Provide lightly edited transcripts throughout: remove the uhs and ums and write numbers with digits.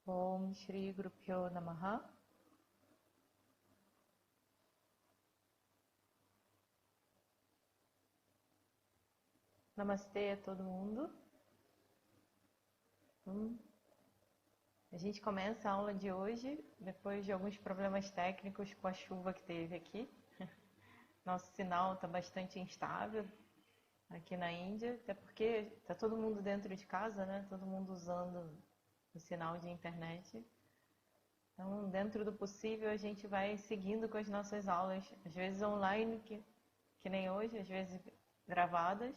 Om Shri Guru Pyo Namaha. Namastê a todo mundo. A gente começa a aula de hoje depois de alguns problemas técnicos com a chuva que teve aqui. Nosso sinal está bastante instável aqui na Índia, até porque está todo mundo dentro de casa, né? Todo mundo usando o sinal de internet. Então, dentro do possível, a gente vai seguindo com as nossas aulas, às vezes online, que nem hoje, às vezes gravadas.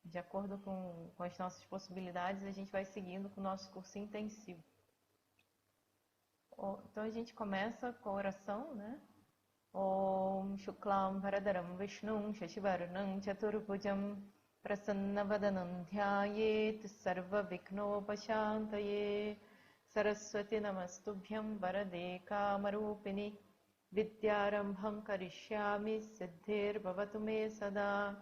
De acordo com as nossas possibilidades, a gente vai seguindo com o nosso curso intensivo. Então, a gente começa com a oração, né? Om Shuklam Varadaram Vishnum Shashivarnam Chaturbhujam Prasannavadanam Dhyayet Sarva Viknopashantaye Saraswati Namastubhyam Varade Kamarupini Vidyarambham Karishyami Siddhir Bhavatu Me Sada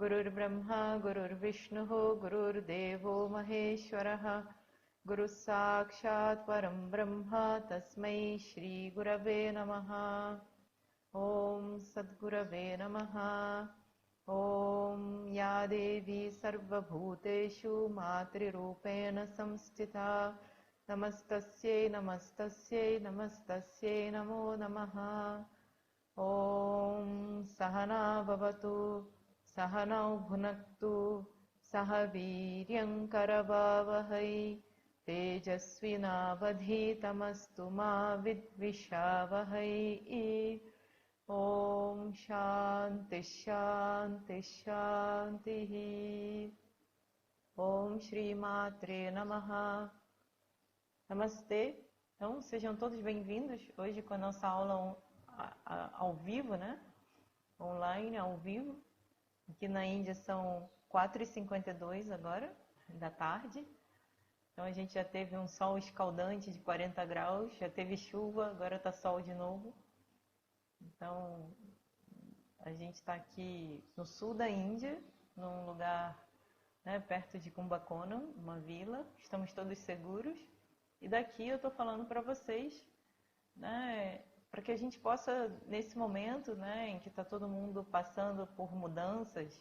Gurur Brahma Gurur Vishnu Gurur Devo Maheshwaraha Guru Sakshat Param Brahma Tasmai Shri Gurave Namaha. Om Sadgurave Namaha. Om Ya Devi Sarva Bhuteshu Matri Rupena Samstita Namastasyai Namastasyai Namastasyai Namo Namaha. Om Sahana Bhavatu Sahanau Bhunaktu Sahaviryam Karavavahai Tejasvinavadhitamastu Ma Vidvishavahai. Om Shanti Shanti Shanti. Om Shri Matre Namaha. Namastê. Então, sejam todos bem-vindos hoje com a nossa aula ao vivo, né? Online, ao vivo. Aqui na Índia são 4h52 agora, da tarde. Então a gente já teve um sol escaldante de 40 graus, já teve chuva, agora está sol de novo. Então a gente está aqui no sul da Índia, num lugar, né, perto de Kumbakonam, uma vila. Estamos todos seguros. E daqui eu estou falando para vocês, né, para que a gente possa, nesse momento, né, em que está todo mundo passando por mudanças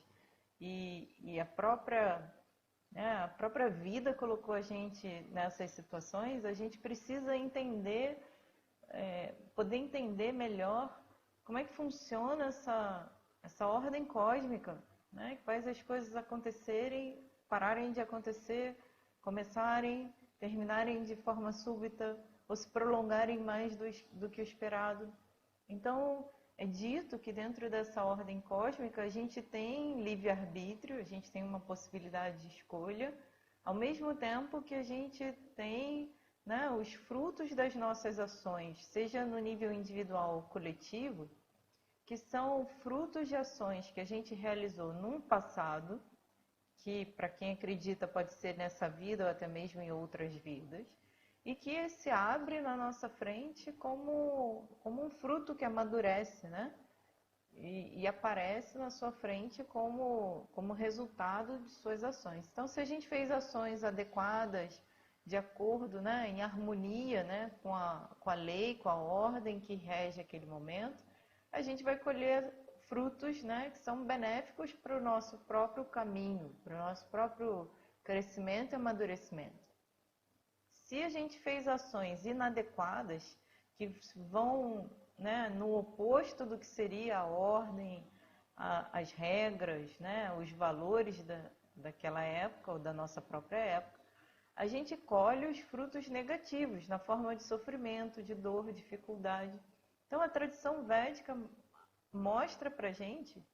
e a própria vida colocou a gente nessas situações, a gente precisa entender, poder entender melhor como é que funciona essa ordem cósmica, né, que faz as coisas acontecerem, pararem de acontecer, começarem, terminarem de forma súbita, ou se prolongarem mais do que o esperado. Então, é dito que dentro dessa ordem cósmica a gente tem livre-arbítrio, a gente tem uma possibilidade de escolha, ao mesmo tempo que a gente tem, né, os frutos das nossas ações, seja no nível individual ou coletivo, que são frutos de ações que a gente realizou num passado, que para quem acredita pode ser nessa vida ou até mesmo em outras vidas, e que se abre na nossa frente como um fruto que amadurece, né? E aparece na sua frente como resultado de suas ações. Então, se a gente fez ações adequadas, de acordo, né, em harmonia, né, com a lei, com a ordem que rege aquele momento, a gente vai colher frutos, né, que são benéficos para o nosso próprio caminho, para o nosso próprio crescimento e amadurecimento. Se a gente fez ações inadequadas, que vão, né, no oposto do que seria a ordem, as regras, né, os valores daquela época ou da nossa própria época, a gente colhe os frutos negativos na forma de sofrimento, de dor, dificuldade. Então a tradição védica mostra pra gente,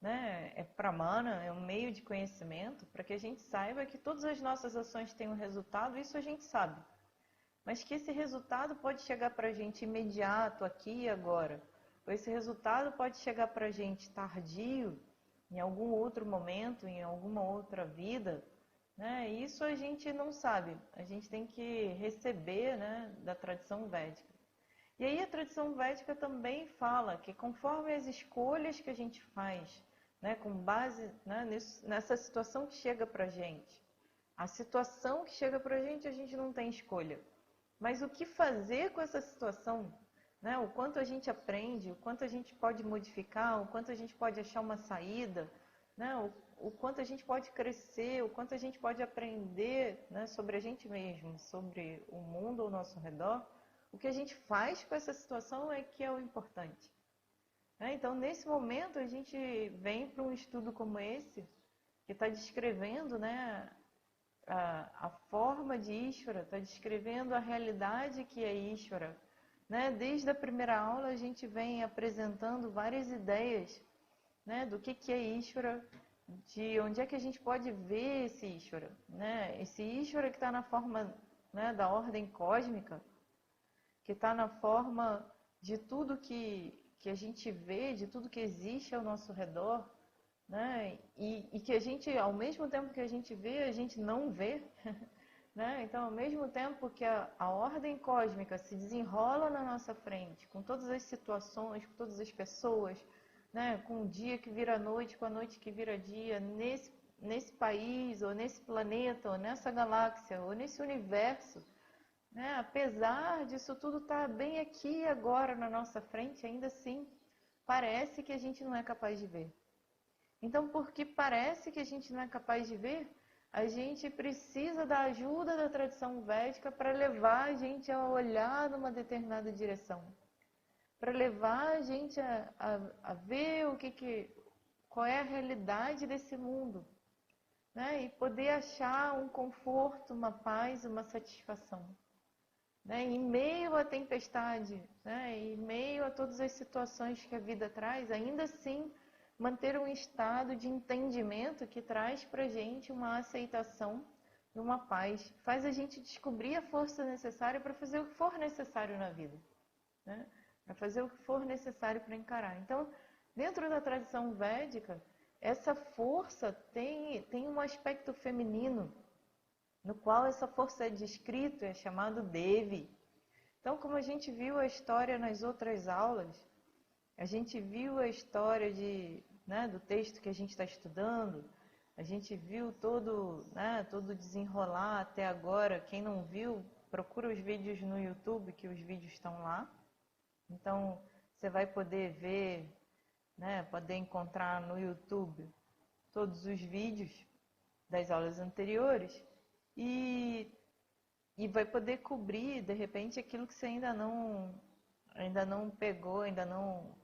né, é pramana, é um meio de conhecimento para que a gente saiba que todas as nossas ações têm um resultado, isso a gente sabe. Mas que esse resultado pode chegar para a gente imediato, aqui e agora. Ou esse resultado pode chegar para a gente tardio, em algum outro momento, em alguma outra vida, né? Isso a gente não sabe. A gente tem que receber, né, da tradição védica. E aí a tradição védica também fala que conforme as escolhas que a gente faz, né, com base, né, nessa situação que chega para a gente, A situação que chega para a gente não tem escolha. Mas o que fazer com essa situação? Né? O quanto a gente aprende, o quanto a gente pode modificar, o quanto a gente pode achar uma saída, né? O quanto a gente pode crescer, o quanto a gente pode aprender, né, sobre a gente mesmo, sobre o mundo ao nosso redor. O que a gente faz com essa situação é que é o importante. Né? Então, nesse momento, a gente vem para um estudo como esse, que está descrevendo, né, a forma de Ishvara, está descrevendo a realidade que é Ishvara. Né? Desde a primeira aula, a gente vem apresentando várias ideias, né, do que é Ishvara, de onde é que a gente pode ver esse Ishvara. Né? Esse Ishvara que está na forma, né, da ordem cósmica, que está na forma de tudo que a gente vê, de tudo que existe ao nosso redor, né? E que a gente, ao mesmo tempo que a gente vê, a gente não vê. Né? Então, ao mesmo tempo que a ordem cósmica se desenrola na nossa frente, com todas as situações, com todas as pessoas, né? Com o dia que vira noite, com a noite que vira dia, nesse país, ou nesse planeta, ou nessa galáxia, ou nesse universo, né? Apesar disso tudo estar bem aqui e agora na nossa frente, ainda assim, parece que a gente não é capaz de ver. Então, porque parece que a gente não é capaz de ver, a gente precisa da ajuda da tradição védica para levar a gente a olhar numa determinada direção. Para levar a gente a ver qual é a realidade desse mundo. Né? E poder achar um conforto, uma paz, uma satisfação. Né? Em meio à tempestade, né? Em meio a todas as situações que a vida traz, ainda assim manter um estado de entendimento que traz para a gente uma aceitação e uma paz. Faz a gente descobrir a força necessária para fazer o que for necessário na vida. Né? Para fazer o que for necessário para encarar. Então, dentro da tradição védica, essa força tem um aspecto feminino, no qual essa força é descrita, é chamado Devi. Então, como a gente viu a história nas outras aulas, a gente viu a história do texto que a gente está estudando, a gente viu todo desenrolar até agora. Quem não viu, procura os vídeos no YouTube, que os vídeos estão lá. Então, você vai poder ver, né, poder encontrar no YouTube todos os vídeos das aulas anteriores e vai poder cobrir, de repente, aquilo que você ainda não pegou, ainda não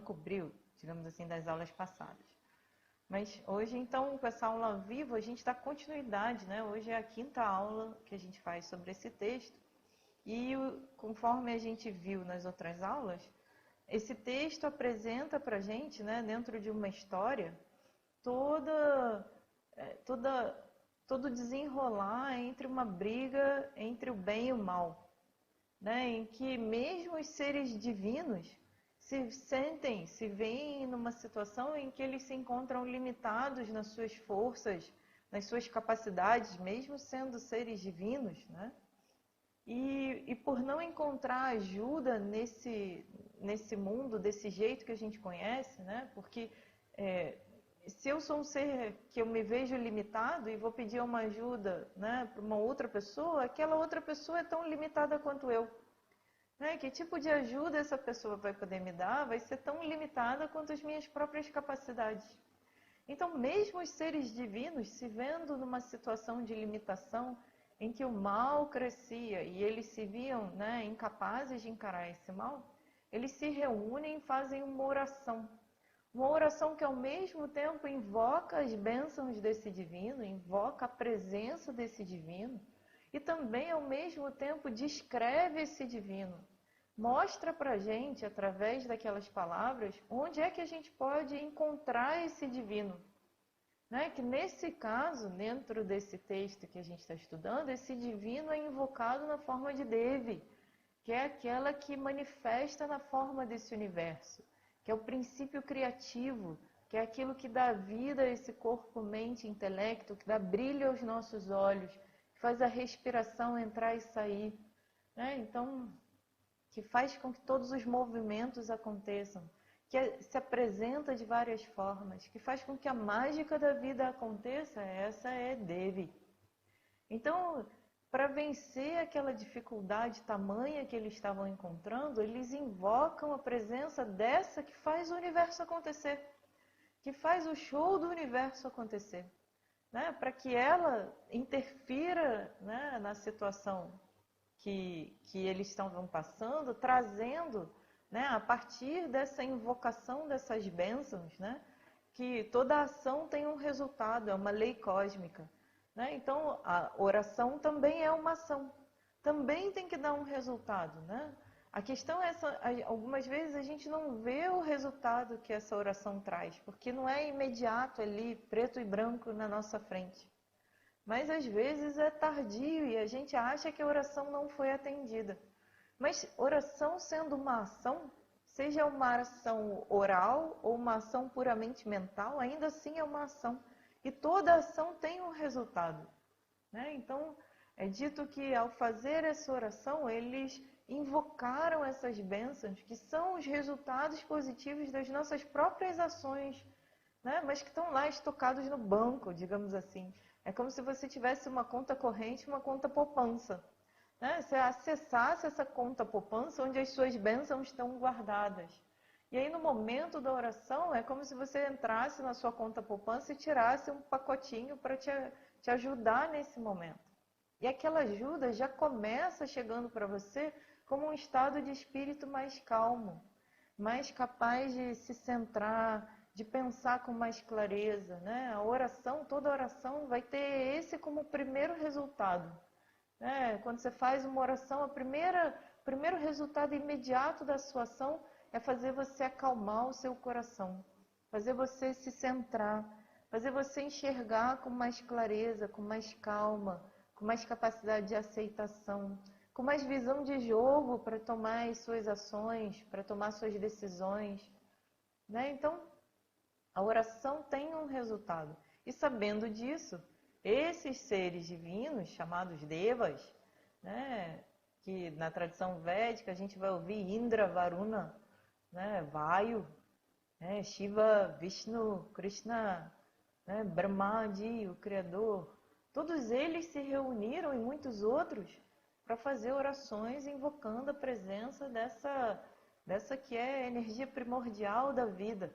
cobriu, digamos assim, das aulas passadas. Mas hoje, então, com essa aula ao vivo, a gente dá continuidade, né? Hoje é a 5ª aula que a gente faz sobre esse texto. E conforme a gente viu nas outras aulas, esse texto apresenta para a gente, né, dentro de uma história, todo desenrolar entre uma briga entre o bem e o mal, né, em que mesmo os seres divinos se veem numa situação em que eles se encontram limitados nas suas forças, nas suas capacidades, mesmo sendo seres divinos, né? E por não encontrar ajuda nesse mundo, desse jeito que a gente conhece, né? Porque se eu sou um ser que eu me vejo limitado e vou pedir uma ajuda, né, para uma outra pessoa, aquela outra pessoa é tão limitada quanto eu. Né? Que tipo de ajuda essa pessoa vai poder me dar vai ser tão limitada quanto as minhas próprias capacidades. Então, mesmo os seres divinos, se vendo numa situação de limitação, em que o mal crescia e eles se viam, né, incapazes de encarar esse mal, eles se reúnem e fazem uma oração. Uma oração que ao mesmo tempo invoca as bênçãos desse divino, invoca a presença desse divino e também ao mesmo tempo descreve esse divino. Mostra pra gente, através daquelas palavras, onde é que a gente pode encontrar esse divino. Né? Que nesse caso, dentro desse texto que a gente está estudando, esse divino é invocado na forma de Devi, que é aquela que manifesta na forma desse universo, que é o princípio criativo, que é aquilo que dá vida a esse corpo, mente, intelecto, que dá brilho aos nossos olhos, que faz a respiração entrar e sair. Né? Então, que faz com que todos os movimentos aconteçam, se apresenta de várias formas, que faz com que a mágica da vida aconteça, essa é Devi. Então, para vencer aquela dificuldade tamanha que eles estavam encontrando, eles invocam a presença dessa que faz o universo acontecer, que faz o show do universo acontecer, né? Para que ela interfira, né, na situação que eles estavam passando, trazendo, né, a partir dessa invocação dessas bênçãos, né, que toda ação tem um resultado, é uma lei cósmica, né? Então, a oração também é uma ação, também tem que dar um resultado, né? A questão é essa, algumas vezes a gente não vê o resultado que essa oração traz, porque não é imediato ali, preto e branco na nossa frente. Mas às vezes é tardio e a gente acha que a oração não foi atendida. Mas oração sendo uma ação, seja uma ação oral ou uma ação puramente mental, ainda assim é uma ação. E toda ação tem um resultado, né? Então, é dito que ao fazer essa oração, eles invocaram essas bênçãos, que são os resultados positivos das nossas próprias ações, né? Mas que estão lá estocados no banco, digamos assim. É como se você tivesse uma conta corrente e uma conta poupança, né? Você acessasse essa conta poupança onde as suas bênçãos estão guardadas. E aí no momento da oração é como se você entrasse na sua conta poupança e tirasse um pacotinho para te ajudar nesse momento. E aquela ajuda já começa chegando para você como um estado de espírito mais calmo, mais capaz de se centrar, de pensar com mais clareza, né? A oração, toda oração vai ter esse como primeiro resultado, né? Quando você faz uma oração, o primeiro resultado imediato da sua ação é fazer você acalmar o seu coração, fazer você se centrar, fazer você enxergar com mais clareza, com mais calma, com mais capacidade de aceitação, com mais visão de jogo para tomar as suas ações, para tomar suas decisões, né? Então, a oração tem um resultado. E sabendo disso, esses seres divinos, chamados Devas, né, que na tradição védica a gente vai ouvir Indra, Varuna, né, Vayu, né, Shiva, Vishnu, Krishna, né, Brahmaji, o Criador, todos eles se reuniram e muitos outros para fazer orações invocando a presença dessa que é a energia primordial da vida,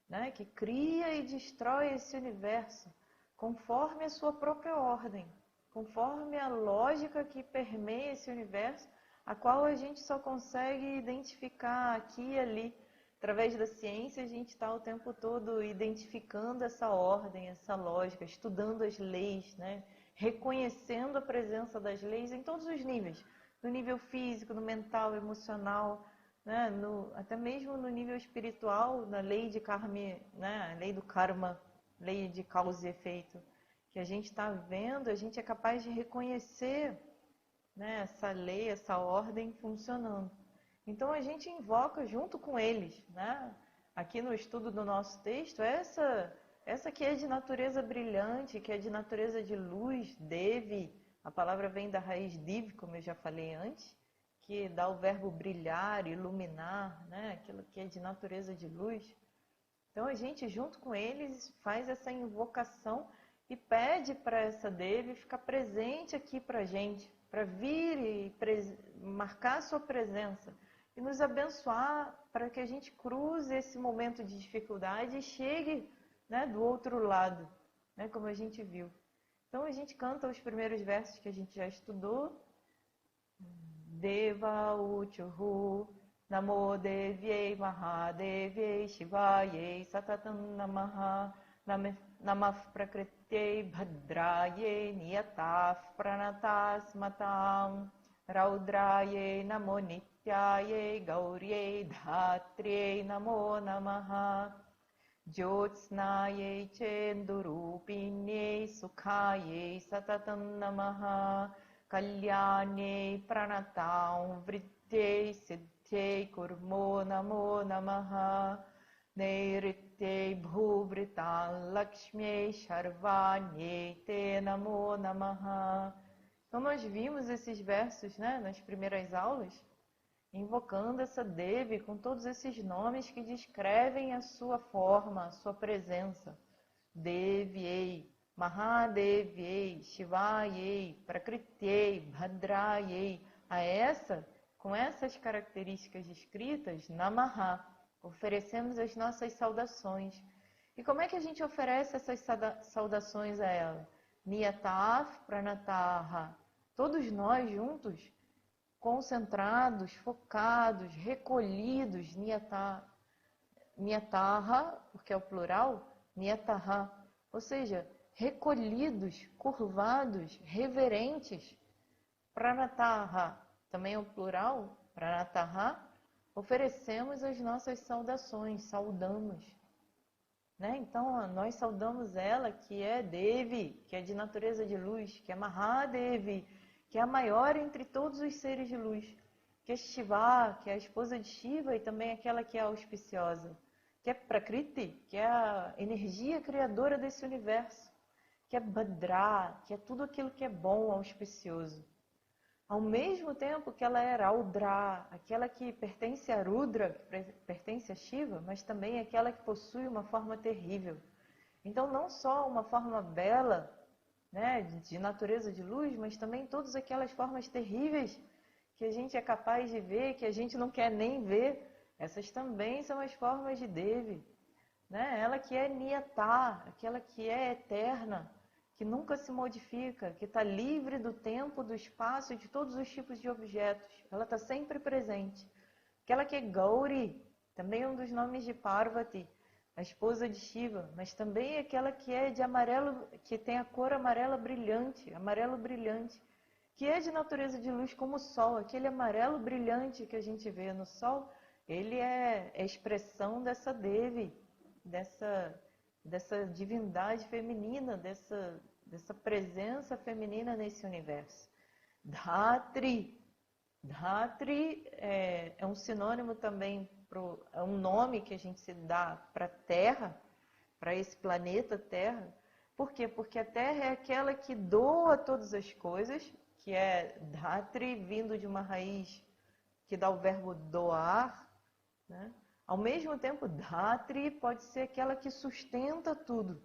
né, que cria e destrói esse universo conforme a sua própria ordem, conforme a lógica que permeia esse universo, a qual a gente só consegue identificar aqui e ali. Através da ciência, a gente está o tempo todo identificando essa ordem, essa lógica, estudando as leis, né? Reconhecendo a presença das leis em todos os níveis, no nível físico, no mental, emocional, né? Até mesmo no nível espiritual, na lei de karma, né? A lei do karma, lei de causa e efeito, que a gente está vendo, a gente é capaz de reconhecer, né, essa lei, essa ordem funcionando. Então a gente invoca junto com eles, né? Aqui no estudo do nosso texto, essa que é de natureza brilhante, que é de natureza de luz, Devi, a palavra vem da raiz Div, como eu já falei antes, que dá o verbo brilhar, iluminar, né? Aquilo que é de natureza de luz. Então a gente, junto com eles, faz essa invocação e pede para essa Devi ficar presente aqui para a gente, para vir e marcar a sua presença e nos abençoar para que a gente cruze esse momento de dificuldade e chegue, né, do outro lado, né, como a gente viu. Então a gente canta os primeiros versos que a gente já estudou. Deva Uchuhu, Namo Devyai Mahadevyai Shivayai Satatam Namaha, Namah Prakrityai Bhadrayai Niyataf Pranatas Matam, Raudrayai Namo Nityayai Gauryai Dhatriyai Namo Namaha, Jyotsnayai Chendurupinyai Sukhayai Satatam Namaha, Kalyane Pranatam Vridyai Siddhyai Kurmo Namo Namaha, Nairitye Bhuvritam Lakshmi Sharvanye Te Namo Namaha. Então nós vimos esses versos, né, nas primeiras aulas, invocando essa Devi com todos esses nomes que descrevem a sua forma, a sua presença. Devyei, Mahadevyei, Shivayei, Prakritiei, Bhadrayei. Com essas características descritas, Namaha, oferecemos as nossas saudações. E como é que a gente oferece essas saudações a ela? Niyataf Pranataha. Todos nós juntos, concentrados, focados, recolhidos, Niyataha, porque é o plural, Niyataha, ou seja, recolhidos, curvados, reverentes. Pranataha, também é o plural, Pranataha, oferecemos as nossas saudações, saudamos. Né? Então, nós saudamos ela, que é Devi, que é de natureza de luz, que é Mahadevi, que é a maior entre todos os seres de luz, que é Shiva, que é a esposa de Shiva e também aquela que é auspiciosa, que é Prakriti, que é a energia criadora desse universo, que é Bhadra, que é tudo aquilo que é bom, auspicioso. Ao mesmo tempo que ela é Raudra, aquela que pertence a Rudra, que pertence a Shiva, mas também aquela que possui uma forma terrível. Então, não só uma forma bela, né, de natureza de luz, mas também todas aquelas formas terríveis que a gente é capaz de ver, que a gente não quer nem ver, essas também são as formas de Devi. Né? Ela que é Niyata, aquela que é eterna, que nunca se modifica, que está livre do tempo, do espaço e de todos os tipos de objetos. Ela está sempre presente. Aquela que é Gauri, também um dos nomes de Parvati, a esposa de Shiva, mas também aquela que é de amarelo, que tem a cor amarelo brilhante, que é de natureza de luz como o sol. Aquele amarelo brilhante que a gente vê no sol, ele é a expressão dessa Devi, dessa divindade feminina, dessa presença feminina nesse universo. Dhatri é um sinônimo também, é um nome que a gente se dá para a Terra, para esse planeta Terra. Por quê? Porque a Terra é aquela que doa todas as coisas, que é Dhatri, vindo de uma raiz que dá o verbo doar, né? Ao mesmo tempo, Dhatri pode ser aquela que sustenta tudo,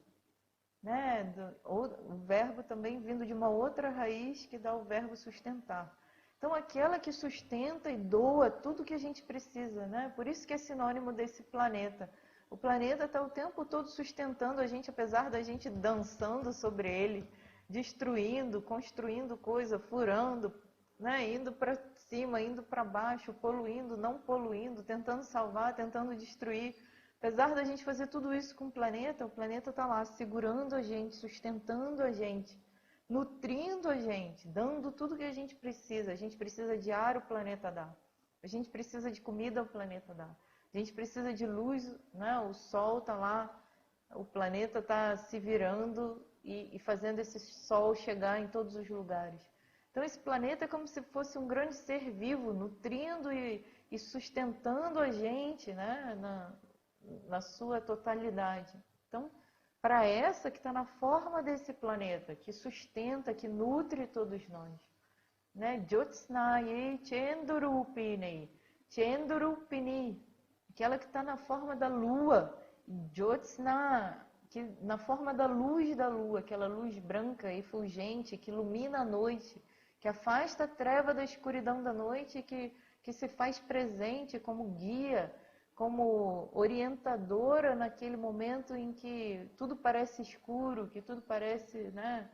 né? O verbo também vindo de uma outra raiz que dá o verbo sustentar. Então, aquela que sustenta e doa tudo que a gente precisa, né? Por isso que é sinônimo desse planeta. O planeta está o tempo todo sustentando a gente, apesar da gente dançando sobre ele, destruindo, construindo coisa, furando, né? Indo para cima, indo para baixo, poluindo, não poluindo, tentando salvar, tentando destruir. Apesar da gente fazer tudo isso com o planeta está lá segurando a gente, sustentando a gente, nutrindo a gente, dando tudo que a gente precisa. A gente precisa de ar, o planeta dá. A gente precisa de comida, o planeta dá. A gente precisa de luz, né? O sol está lá, o planeta está se virando e fazendo esse sol chegar em todos os lugares. Então, esse planeta é como se fosse um grande ser vivo, nutrindo e sustentando a gente, né? Na sua totalidade. Então, para essa que está na forma desse planeta, que sustenta, que nutre todos nós, né? Jyotsnaye Chendurupini, aquela que está na forma da lua, Jyotsna, que na forma da lua, aquela luz branca e fulgente que ilumina a noite, que afasta a treva da escuridão da noite, que se faz presente como guia, como orientadora naquele momento em que tudo parece escuro, que tudo parece, né,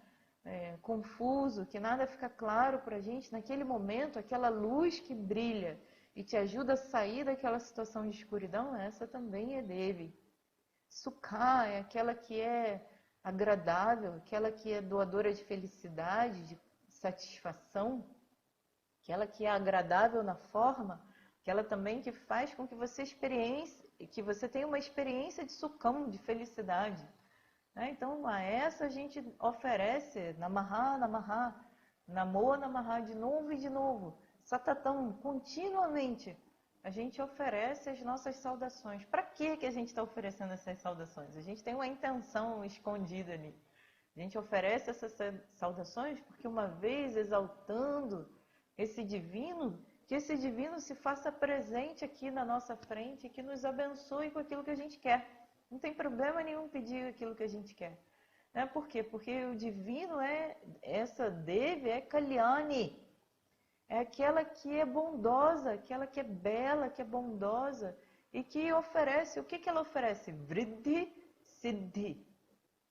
confuso, que nada fica claro para a gente. Naquele momento, aquela luz que brilha e te ajuda a sair daquela situação de escuridão, essa também é Devi. Sukha é aquela que é agradável, aquela que é doadora de felicidade, de satisfação, aquela que é agradável na forma, aquela também que faz com que você tenha uma experiência de sukham, de felicidade. Né? Então, a essa a gente oferece Namaha, Namaha, Namo, Namaha, de novo e de novo. Satatam, continuamente, a gente oferece as nossas saudações. Para que a gente está oferecendo essas saudações? A gente tem uma intenção escondida ali. A gente oferece essas saudações porque, uma vez exaltando esse divino, que esse divino se faça presente aqui na nossa frente e que nos abençoe com aquilo que a gente quer. Não tem problema nenhum pedir aquilo que a gente quer. Né? Por quê? Porque o divino essa Devi é Kalyani, é aquela que é bondosa, aquela que é bela, que é bondosa e que oferece, o que ela oferece? Vriddhi Siddhi.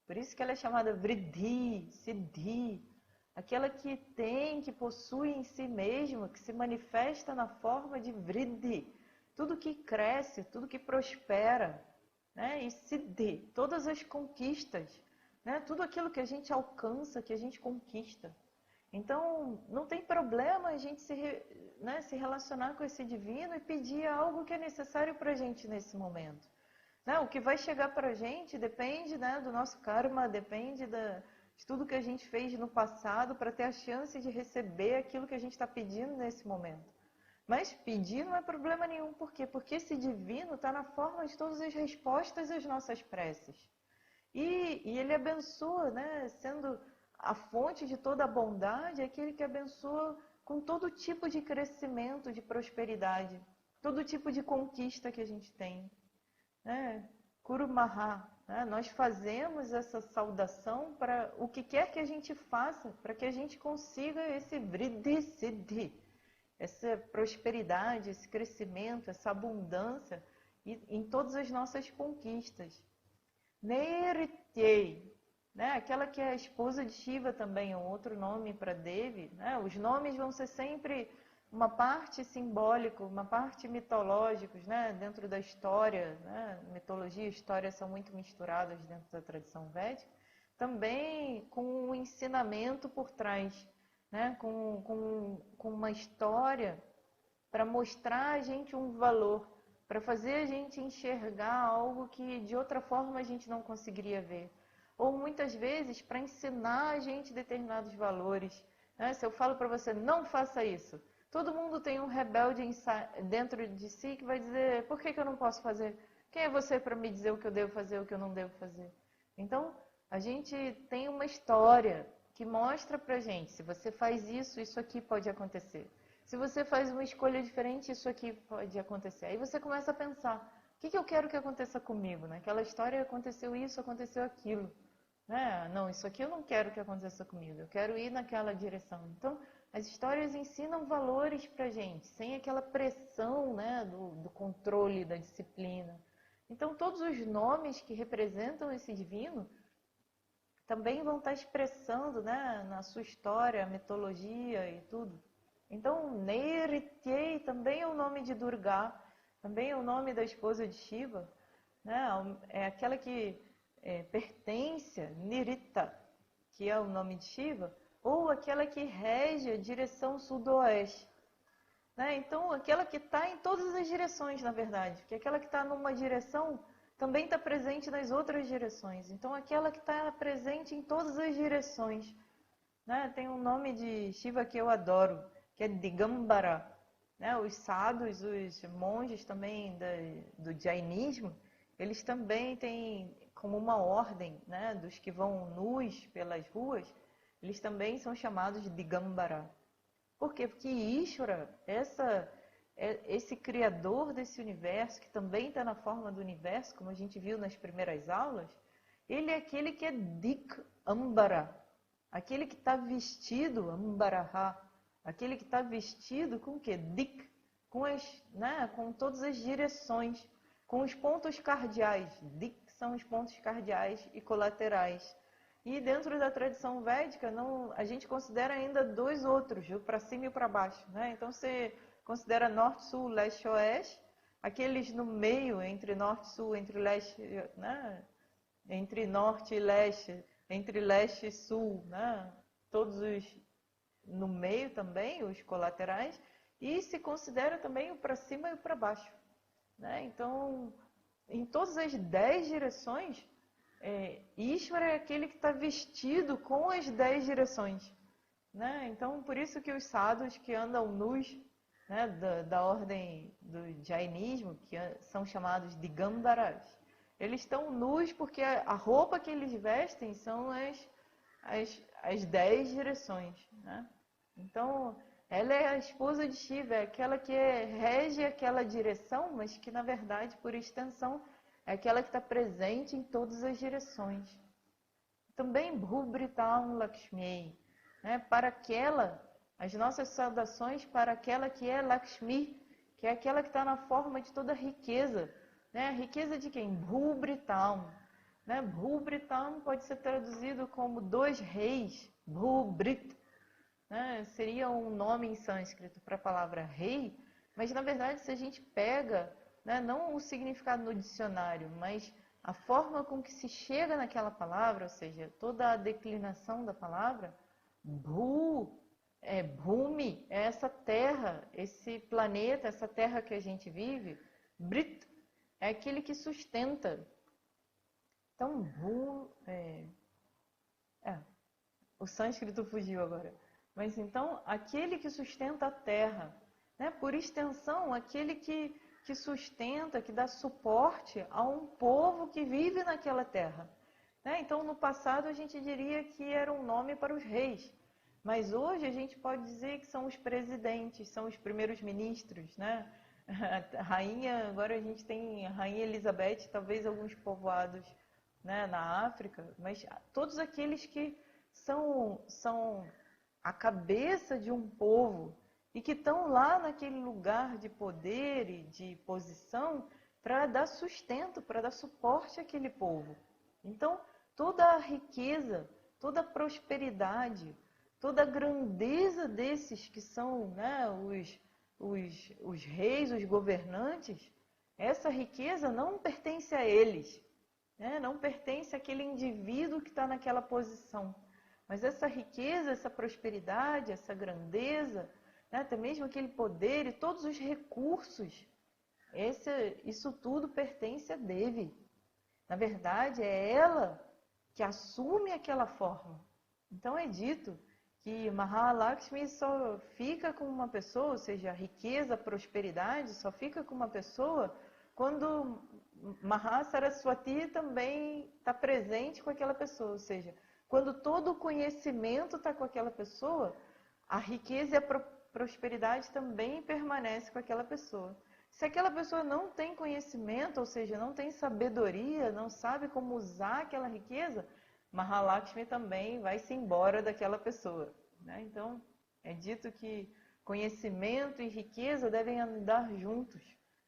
Por isso que ela é chamada Vriddhi Siddhi. Aquela que tem, que possui em si mesma, que se manifesta na forma de Vriddhi. Tudo que cresce, tudo que prospera. Né? E Siddhi, todas as conquistas. Né? Tudo aquilo que a gente alcança, que a gente conquista. Então, não tem problema a gente se relacionar com esse divino e pedir algo que é necessário para a gente nesse momento. Né? O que vai chegar para a gente depende, né, do nosso karma, depende de tudo que a gente fez no passado para ter a chance de receber aquilo que a gente está pedindo nesse momento. Mas pedir não é problema nenhum. Por quê? Porque esse divino está na forma de todas as respostas às nossas preces. E ele abençoa, né, sendo a fonte de toda a bondade, é aquele que abençoa com todo tipo de crescimento, de prosperidade, todo tipo de conquista que a gente tem. Né? Kurumaha, né? Nós fazemos essa saudação para o que quer que a gente faça, para que a gente consiga esse vriddhi siddhi, essa prosperidade, esse crescimento, essa abundância em todas as nossas conquistas. Nerityei, né? Aquela que é a esposa de Shiva também, é um outro nome para Devi. Né? Os nomes vão ser sempre uma parte simbólica, uma parte mitológicos, né? Dentro da história. Né? Mitologia e história são muito misturadas dentro da tradição védica. Também com um ensinamento por trás, né? com uma história para mostrar a gente um valor, para fazer a gente enxergar algo que de outra forma a gente não conseguiria ver. Ou muitas vezes para ensinar a gente determinados valores. Né? Se eu falo para você, não faça isso, todo mundo tem um rebelde dentro de si que vai dizer, por que eu não posso fazer? Quem é você para me dizer o que eu devo fazer, o que eu não devo fazer? Então, a gente tem uma história que mostra pra gente, se você faz isso, isso aqui pode acontecer. Se você faz uma escolha diferente, isso aqui pode acontecer. Aí você começa a pensar, o que eu quero que aconteça comigo? Naquela história aconteceu isso, aconteceu aquilo. Né? Não, isso aqui eu não quero que aconteça comigo, eu quero ir naquela direção. Então, as histórias ensinam valores pra gente, sem aquela pressão, né, do controle, da disciplina. Então, todos os nomes que representam esse divino também vão estar expressando, né, na sua história, a mitologia e tudo. Então, Nerityei também é o nome de Durga, também é o nome da esposa de Shiva, né? É aquela que pertence, Nirita, que é o nome de Shiva, ou aquela que rege a direção sudoeste. Né? Então, aquela que está em todas as direções, na verdade, porque aquela que está numa direção também está presente nas outras direções. Então, aquela que está presente em todas as direções. Né? Tem um nome de Shiva que eu adoro, que é Digambara. Né? Os sadhus, os monges também do Jainismo, eles também têm como uma ordem, né, dos que vão nus pelas ruas, eles também são chamados de Digambara. Por quê? Porque Ishvara, esse criador desse universo, que também está na forma do universo, como a gente viu nas primeiras aulas, ele é aquele que é Dikambara, aquele que está vestido, Ambaraha, aquele que está vestido com o quê? Dik, com todas as direções, com os pontos cardeais. Dik são os pontos cardeais e colaterais. E dentro da tradição védica, a gente considera ainda dois outros, o para cima e o para baixo. Né? Então, você considera norte, sul, leste e oeste, aqueles no meio, entre norte e sul, entre leste, né? Entre norte e leste, entre leste e sul, né? Todos os no meio também, os colaterais, e se considera também o para cima e o para baixo. Né? Então, em todas as 10 direções, Ishvara é aquele que está vestido com as 10 direções. Né? Então, por isso que os sadhus que andam nus, né, da ordem do Jainismo, que são chamados de Digambaras, eles estão nus porque a roupa que eles vestem são as 10 direções. Né? Então, Ela é a esposa de Shiva, é aquela que rege aquela direção, mas que na verdade, por extensão, é aquela que está presente em todas as direções. Também Bhubritam Lakshmi, né? Para aquela, as nossas saudações para aquela que é Lakshmi, que é aquela que está na forma de toda riqueza, né? Riqueza de quem? Bhubritam, né? Bhubritam pode ser traduzido como dois reis, Bhubrit, né? Seria um nome em sânscrito para a palavra rei, mas na verdade se a gente pega, né, não o significado no dicionário, mas a forma com que se chega naquela palavra, ou seja, toda a declinação da palavra, Bhu, Bhumi, é essa terra, esse planeta, essa terra que a gente vive, Brit, é aquele que sustenta. Então, Bhu, o sânscrito fugiu agora. Mas então, aquele que sustenta a terra, né? Por extensão, aquele que sustenta, que dá suporte a um povo que vive naquela terra. Né? Então, no passado, a gente diria que era um nome para os reis. Mas hoje a gente pode dizer que são os presidentes, são os primeiros ministros, né? A rainha, agora a gente tem a Rainha Elizabeth, talvez alguns povoados, né, na África, mas todos aqueles que são a cabeça de um povo e que estão lá naquele lugar de poder e de posição para dar sustento, para dar suporte àquele povo. Então, toda a riqueza, toda a prosperidade, toda a grandeza desses que são, né, os reis, os governantes, essa riqueza não pertence a eles, né? Não pertence àquele indivíduo que está naquela posição. Mas essa riqueza, essa prosperidade, essa grandeza, né, até mesmo aquele poder e todos os recursos, isso tudo pertence a Devi. Na verdade, é ela que assume aquela forma. Então é dito que Mahalakshmi só fica com uma pessoa, ou seja, a riqueza, a prosperidade, só fica com uma pessoa quando Mahasaraswati também está presente com aquela pessoa, ou seja, quando todo o conhecimento está com aquela pessoa, a riqueza e a prosperidade também permanece com aquela pessoa. Se aquela pessoa não tem conhecimento, ou seja, não tem sabedoria, não sabe como usar aquela riqueza, Mahalakshmi também vai-se embora daquela pessoa. Né? Então, é dito que conhecimento e riqueza devem andar juntos,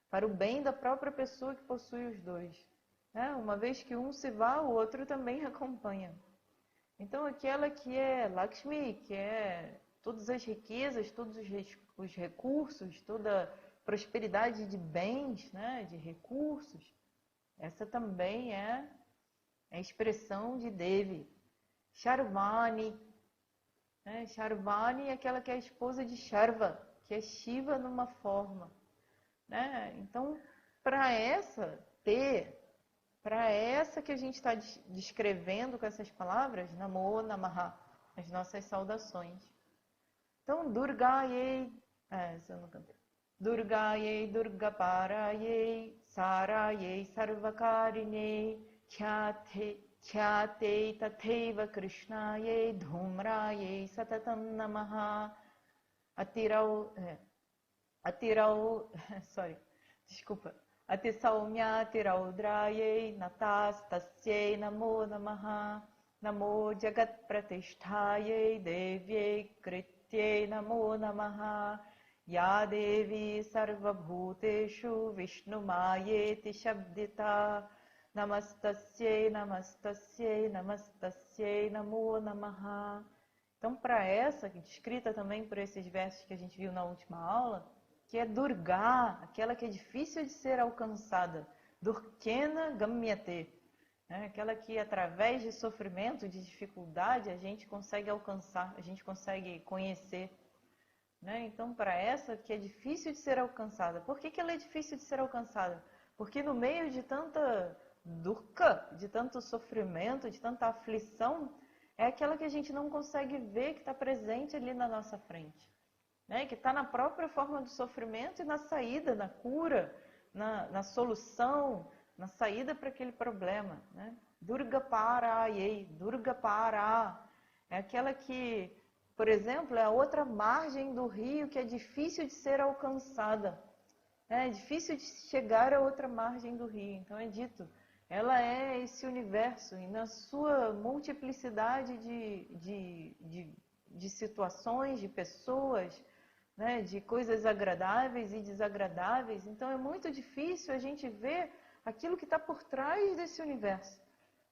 para o bem da própria pessoa que possui os dois. Né? Uma vez que um se vá, o outro também acompanha. Então, aquela que é Lakshmi, que é todas as riquezas, todos os recursos, toda prosperidade de bens, né, de recursos, essa também é a expressão de Devi. Sharvani, né? Sharvani é aquela que é a esposa de Sharva, que é Shiva numa forma. Né? Então, para essa que a gente está descrevendo com essas palavras, Namo Namaha, as nossas saudações. Então, Durgayei, essa eu não cantei. Durgayei, Durgaparayei, Sarayei, Sarvakarinei, Khyate Tatheva Krishnayei, Dhumrayei, Satatam Namaha, Atirau, desculpa. Atisaumya Tiraudrayei Natastasyei Namo Namaha Namo Jagat Pratishthayei Devyei Krityei Namo Namaha Ya Devi Sarvabhuteshu Vishnumayeti Shabdita Namastasyei Namastasyei Namastasyei Namo Namaha. Então, para essa, descrita também por esses versos que a gente viu na última aula, que é Durga, aquela que é difícil de ser alcançada, Durkena Gamyate, né? Aquela que através de sofrimento, de dificuldade, a gente consegue alcançar, a gente consegue conhecer. Né? Então, para essa que é difícil de ser alcançada, por que ela é difícil de ser alcançada? Porque no meio de tanta durka, de tanto sofrimento, de tanta aflição, é aquela que a gente não consegue ver que está presente ali na nossa frente. Né? Que está na própria forma do sofrimento e na saída, na cura, na solução, na saída para aquele problema. Né? Durga Parayei, Durga Para, é aquela que por exemplo, é a outra margem do rio que é difícil de ser alcançada. É difícil de chegar a outra margem do rio. Então é dito, ela é esse universo e na sua multiplicidade de situações, de pessoas, né, de coisas agradáveis e desagradáveis. Então é muito difícil a gente ver aquilo que está por trás desse universo.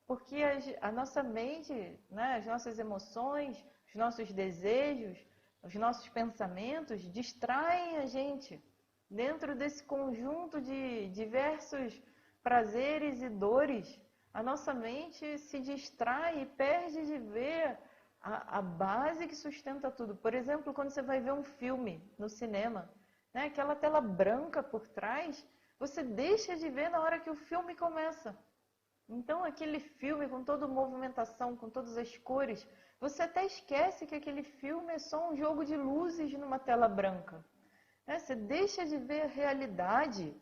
Porque a nossa mente, né, as nossas emoções, os nossos desejos, os nossos pensamentos distraem a gente dentro desse conjunto de diversos prazeres e dores. A nossa mente se distrai e perde de ver a base que sustenta tudo. Por exemplo, quando você vai ver um filme no cinema, né, aquela tela branca por trás, você deixa de ver na hora que o filme começa. Então, aquele filme com toda a movimentação, com todas as cores, você até esquece que aquele filme é só um jogo de luzes numa tela branca. Você deixa de ver a realidade,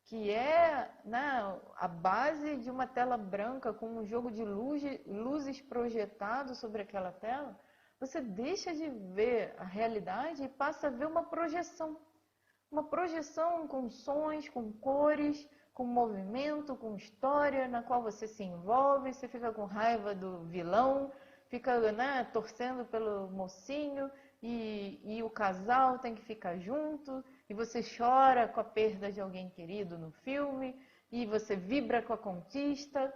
que é, né, a base de uma tela branca com um jogo de luzes projetado sobre aquela tela. Você deixa de ver a realidade e passa a ver uma projeção. Uma projeção com sons, com cores, com movimento, com história, na qual você se envolve, você fica com raiva do vilão, fica, né, torcendo pelo mocinho, e o casal tem que ficar junto, e você chora com a perda de alguém querido no filme, e você vibra com a conquista.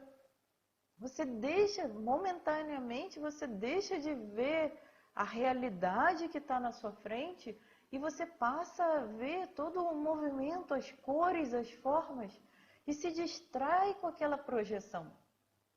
Você deixa, momentaneamente, você deixa de ver a realidade que está na sua frente e você passa a ver todo o movimento, as cores, as formas e se distrai com aquela projeção.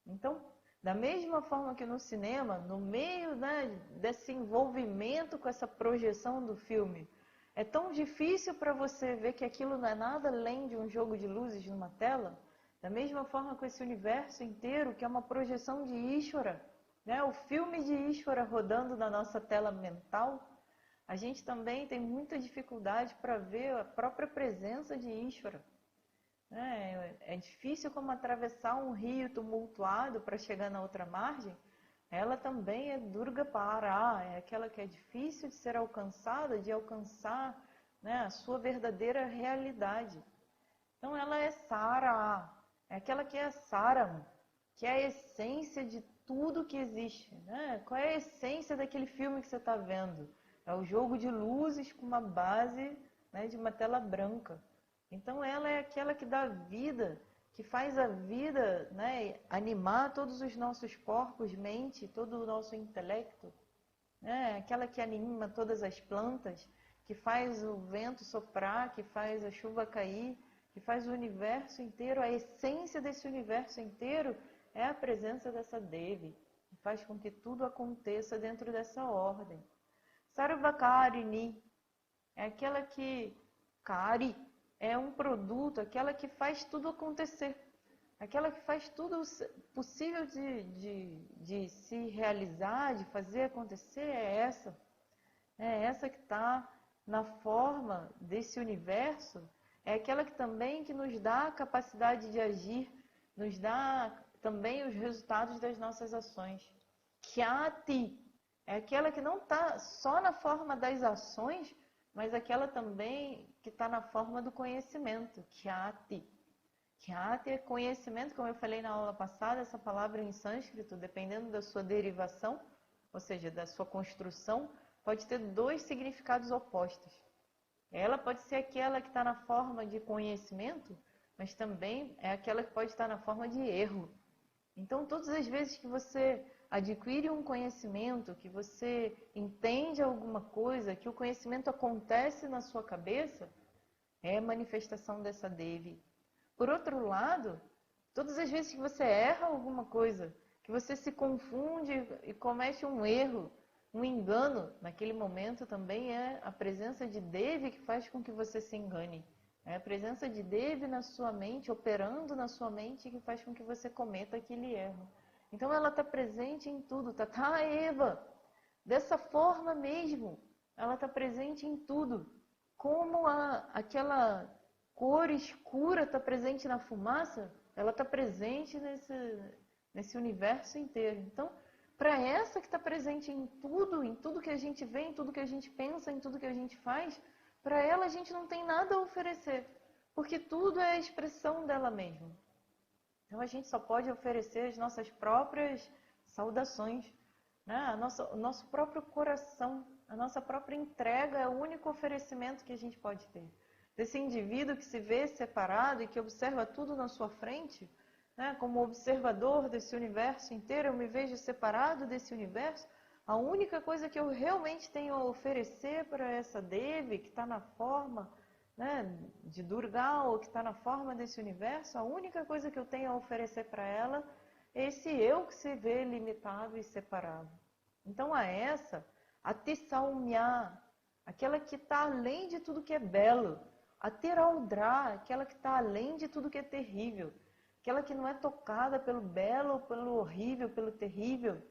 Então, da mesma forma que no cinema, no meio, né, desse envolvimento com essa projeção do filme, é tão difícil para você ver que aquilo não é nada além de um jogo de luzes numa tela. Da mesma forma com esse universo inteiro, que é uma projeção de Ishvara, né? O filme de Ishvara rodando na nossa tela mental, a gente também tem muita dificuldade para ver a própria presença de Ishvara. É difícil como atravessar um rio tumultuado para chegar na outra margem. Ela também é Durga Para, é aquela que é difícil de ser alcançada, de alcançar, né, a sua verdadeira realidade. Então ela é Sara, é aquela que é Saram, que é a essência de tudo que existe. Né? Qual é a essência daquele filme que você está vendo? É o jogo de luzes com uma base, né, de uma tela branca. Então ela é aquela que dá vida, que faz a vida, né, animar todos os nossos corpos, mente, todo o nosso intelecto. Né? Aquela que anima todas as plantas, que faz o vento soprar, que faz a chuva cair, que faz o universo inteiro. A essência desse universo inteiro é a presença dessa Devi, que faz com que tudo aconteça dentro dessa ordem. Sarvakarini é aquela que... Kari é um produto, aquela que faz tudo acontecer. Aquela que faz tudo possível de se realizar, de fazer acontecer, é essa. É essa que está na forma desse universo. É aquela que também que nos dá a capacidade de agir, nos dá também os resultados das nossas ações. Kyati é aquela que não está só na forma das ações, mas aquela também que está na forma do conhecimento. Kyati. Kyati é conhecimento, como eu falei na aula passada, essa palavra em sânscrito, dependendo da sua derivação, ou seja, da sua construção, pode ter dois significados opostos. Ela pode ser aquela que está na forma de conhecimento, mas também é aquela que pode estar na forma de erro. Então, todas as vezes que você adquire um conhecimento, que você entende alguma coisa, que o conhecimento acontece na sua cabeça, é manifestação dessa Devi. Por outro lado, todas as vezes que você erra alguma coisa, que você se confunde e comete um erro, um engano, naquele momento também é a presença de Devi que faz com que você se engane. É a presença de Devi na sua mente, operando na sua mente, que faz com que você cometa aquele erro. Então ela está presente em tudo. Tata Eva, dessa forma mesmo, ela está presente em tudo. Como aquela cor escura está presente na fumaça, ela está presente nesse universo inteiro. Então, para essa que está presente em tudo que a gente vê, em tudo que a gente pensa, em tudo que a gente faz, para ela a gente não tem nada a oferecer, porque tudo é a expressão dela mesma. Então a gente só pode oferecer as nossas próprias saudações, né? O nosso próprio coração, a nossa própria entrega é o único oferecimento que a gente pode ter. Desse indivíduo que se vê separado e que observa tudo na sua frente, né? Como observador desse universo inteiro, eu me vejo separado desse universo. A única coisa que eu realmente tenho a oferecer para essa Devi, que está na forma, né, de Durga, ou que está na forma desse universo, a única coisa que eu tenho a oferecer para ela é esse eu que se vê limitado e separado. Então a Tisaumya, aquela que está além de tudo que é belo, a Tiraudra, aquela que está além de tudo que é terrível, aquela que não é tocada pelo belo, pelo horrível, pelo terrível,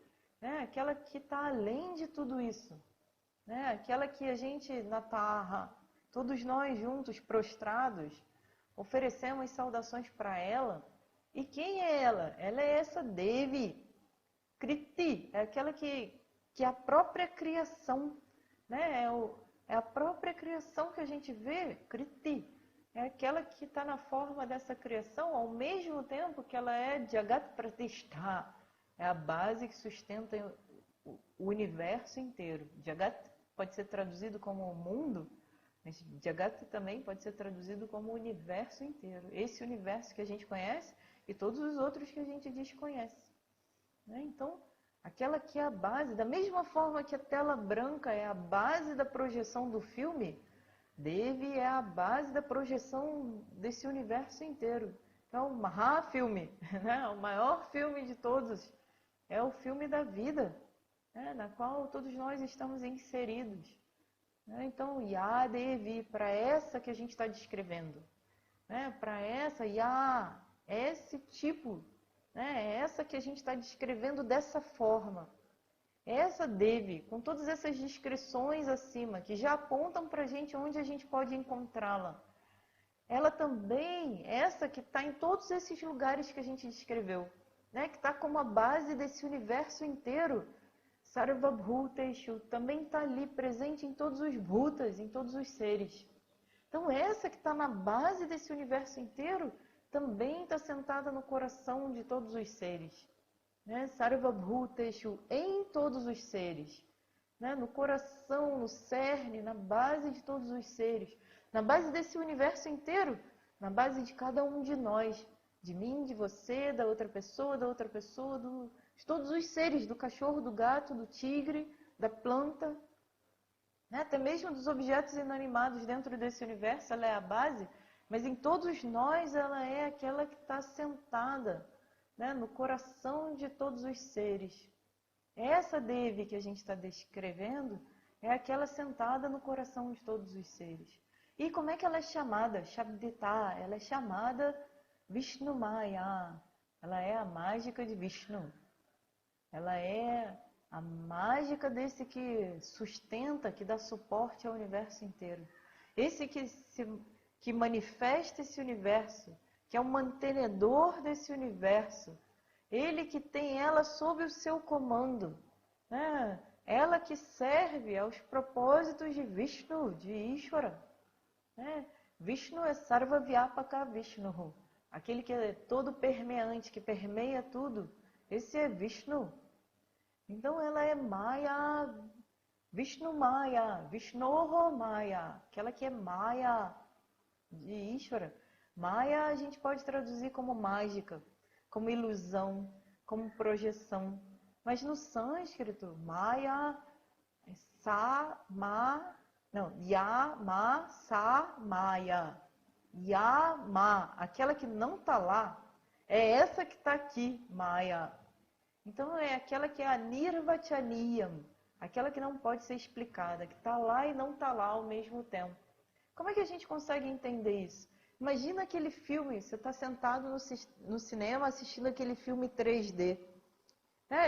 né? Aquela que está além de tudo isso, né? Aquela que a gente, na Terra, todos nós juntos, prostrados, oferecemos saudações para ela. E quem é ela? Ela é essa Devi, Kriti, é aquela que é a própria criação, né? É a própria criação que a gente vê, Kriti. É aquela que está na forma dessa criação, ao mesmo tempo que ela é Jagat Pratishtha, é a base que sustenta o universo inteiro. Jagat pode ser traduzido como mundo, mas Jagat também pode ser traduzido como universo inteiro. Esse universo que a gente conhece e todos os outros que a gente desconhece, né? Então, aquela que é a base, da mesma forma que a tela branca é a base da projeção do filme, Devi é a base da projeção desse universo inteiro. Então, o Mahafilme, né? O maior filme de todos, é o filme da vida, né? Na qual todos nós estamos inseridos. Né? Então, Ya Devi, para essa que a gente está descrevendo, né? Para essa, Ya, esse tipo, né? É essa que a gente está descrevendo dessa forma. Essa Devi, com todas essas descrições acima, que já apontam para a gente onde a gente pode encontrá-la. Ela também, essa que está em todos esses lugares que a gente descreveu, né? Que está como a base desse universo inteiro. Sarvabhuteshu também está ali presente em todos os bhutas, em todos os seres. Então essa que está na base desse universo inteiro também está sentada no coração de todos os seres, né? Sarvabhuteshu, em todos os seres, né? No coração, no cerne, na base de todos os seres, na base desse universo inteiro, na base de cada um de nós, de mim, de você, da outra pessoa, de todos os seres, do cachorro, do gato, do tigre, da planta, né? Até mesmo dos objetos inanimados dentro desse universo, ela é a base, mas em todos nós ela é aquela que está sentada, né, no coração de todos os seres. Essa Devi que a gente está descrevendo é aquela sentada no coração de todos os seres. E como é que ela é chamada? Shabdita, ela é chamada Vishnu Maya. Ela é a mágica de Vishnu. Ela é a mágica desse que sustenta, que dá suporte ao universo inteiro. Esse que manifesta esse universo, que é o mantenedor desse universo. Ele que tem ela sob o seu comando, né? Ela que serve aos propósitos de Vishnu, de Ishvara, né? Vishnu é Sarva Vyapaka Vishnu, aquele que é todo permeante, que permeia tudo. Esse é Vishnu. Então ela é Maya, Vishnu Maya, Vishnoho Maya, aquela que é Maya de Ishvara. Maya a gente pode traduzir como mágica, como ilusão, como projeção. Mas no sânscrito, Maya, Yama, Sa, Maya. Yama, aquela que não está lá, é essa que está aqui, Maya. Então é aquela que é a Nirvachaniyam, aquela que não pode ser explicada, que está lá e não está lá ao mesmo tempo. Como é que a gente consegue entender isso? Imagina aquele filme, você está sentado no cinema assistindo aquele filme 3D.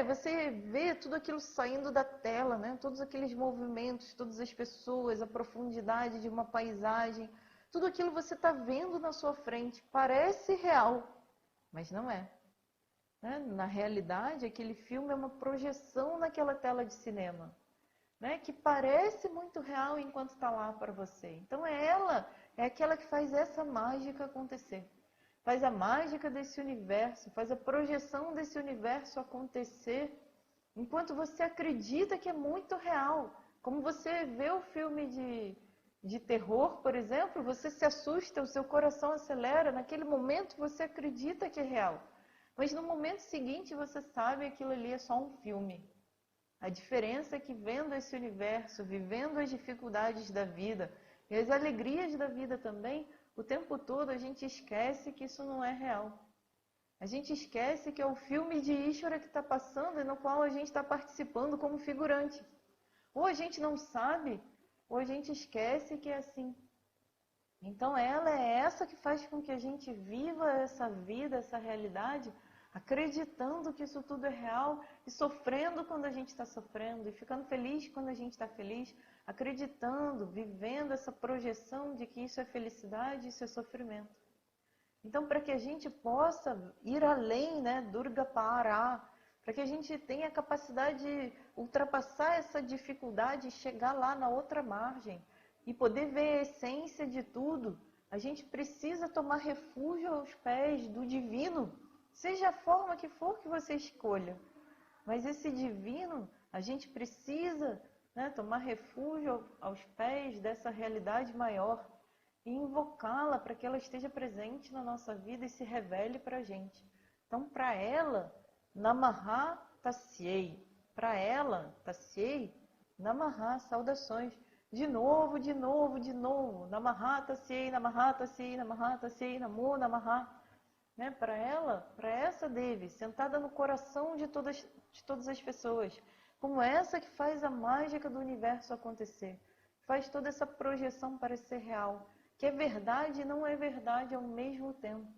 Você vê tudo aquilo saindo da tela, né? Todos aqueles movimentos, todas as pessoas, a profundidade de uma paisagem. Tudo aquilo você está vendo na sua frente. Parece real, mas não é. né? Na realidade, aquele filme é uma projeção naquela tela de cinema, né? Que parece muito real enquanto está lá para você. Então ela é aquela que faz essa mágica acontecer. Faz a mágica desse universo, faz a projeção desse universo acontecer, enquanto você acredita que é muito real. Como você vê o filme de terror, por exemplo, você se assusta, o seu coração acelera, naquele momento você acredita que é real. Mas no momento seguinte você sabe que aquilo ali é só um filme. A diferença é que vendo esse universo, vivendo as dificuldades da vida e as alegrias da vida também, o tempo todo a gente esquece que isso não é real. A gente esquece que é o filme de Ishvara que está passando e no qual a gente está participando como figurante. Ou a gente não sabe, ou a gente esquece que é assim. Então ela é essa que faz com que a gente viva essa vida, essa realidade, acreditando que isso tudo é real e sofrendo quando a gente está sofrendo e ficando feliz quando a gente está feliz, acreditando, vivendo essa projeção de que isso é felicidade, isso é sofrimento. Então, para que a gente possa ir além, né, Durga Pará, para que a gente tenha a capacidade de ultrapassar essa dificuldade e chegar lá na outra margem e poder ver a essência de tudo, a gente precisa tomar refúgio aos pés do divino, seja a forma que for que você escolha. Mas esse divino, a gente precisa, né, tomar refúgio aos pés dessa realidade maior e invocá-la para que ela esteja presente na nossa vida e se revele para a gente. Então, para ela, Namaha Tasyai. Para ela, Tasyai, Namaha, saudações. De novo, de novo, de novo. Namaha Tasyai, Namaha Tasyai, Namaha Tasyai, Namo Namaha. Né? Para ela, para essa Devi, sentada no coração de todas as pessoas, como essa que faz a mágica do universo acontecer, faz toda essa projeção parecer real, que é verdade e não é verdade ao mesmo tempo.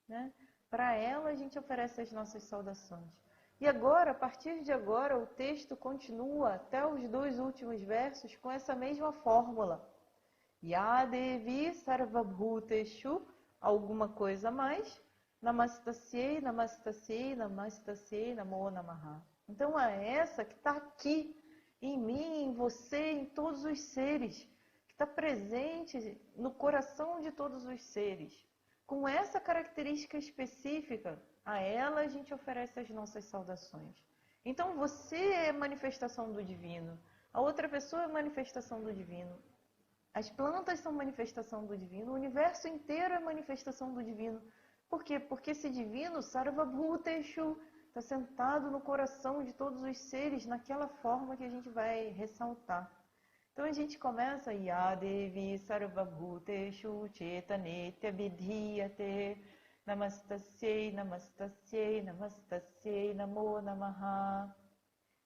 Né? Para ela a gente oferece as nossas saudações. E agora, a partir de agora, o texto continua até os 2 últimos versos com essa mesma fórmula. Ya Devi Sarvabhuteshu, alguma coisa a mais, Namastasyai, Namastasyai, Namastasyai, Namo Namaha. Então é essa que está aqui, em mim, em você, em todos os seres, que está presente no coração de todos os seres. Com essa característica específica, a ela a gente oferece as nossas saudações. Então você é manifestação do divino, a outra pessoa é manifestação do divino. As plantas são manifestação do divino, o universo inteiro é manifestação do divino. Por quê? Porque esse divino, Sarvabhuteshu, está sentado no coração de todos os seres, naquela forma que a gente vai ressaltar. Então a gente começa, Yadevi Sarvabhuteshu Chetanetya Vidhiyate Namastasyai, Namastasyai, Namastasyai, Namo Namaha.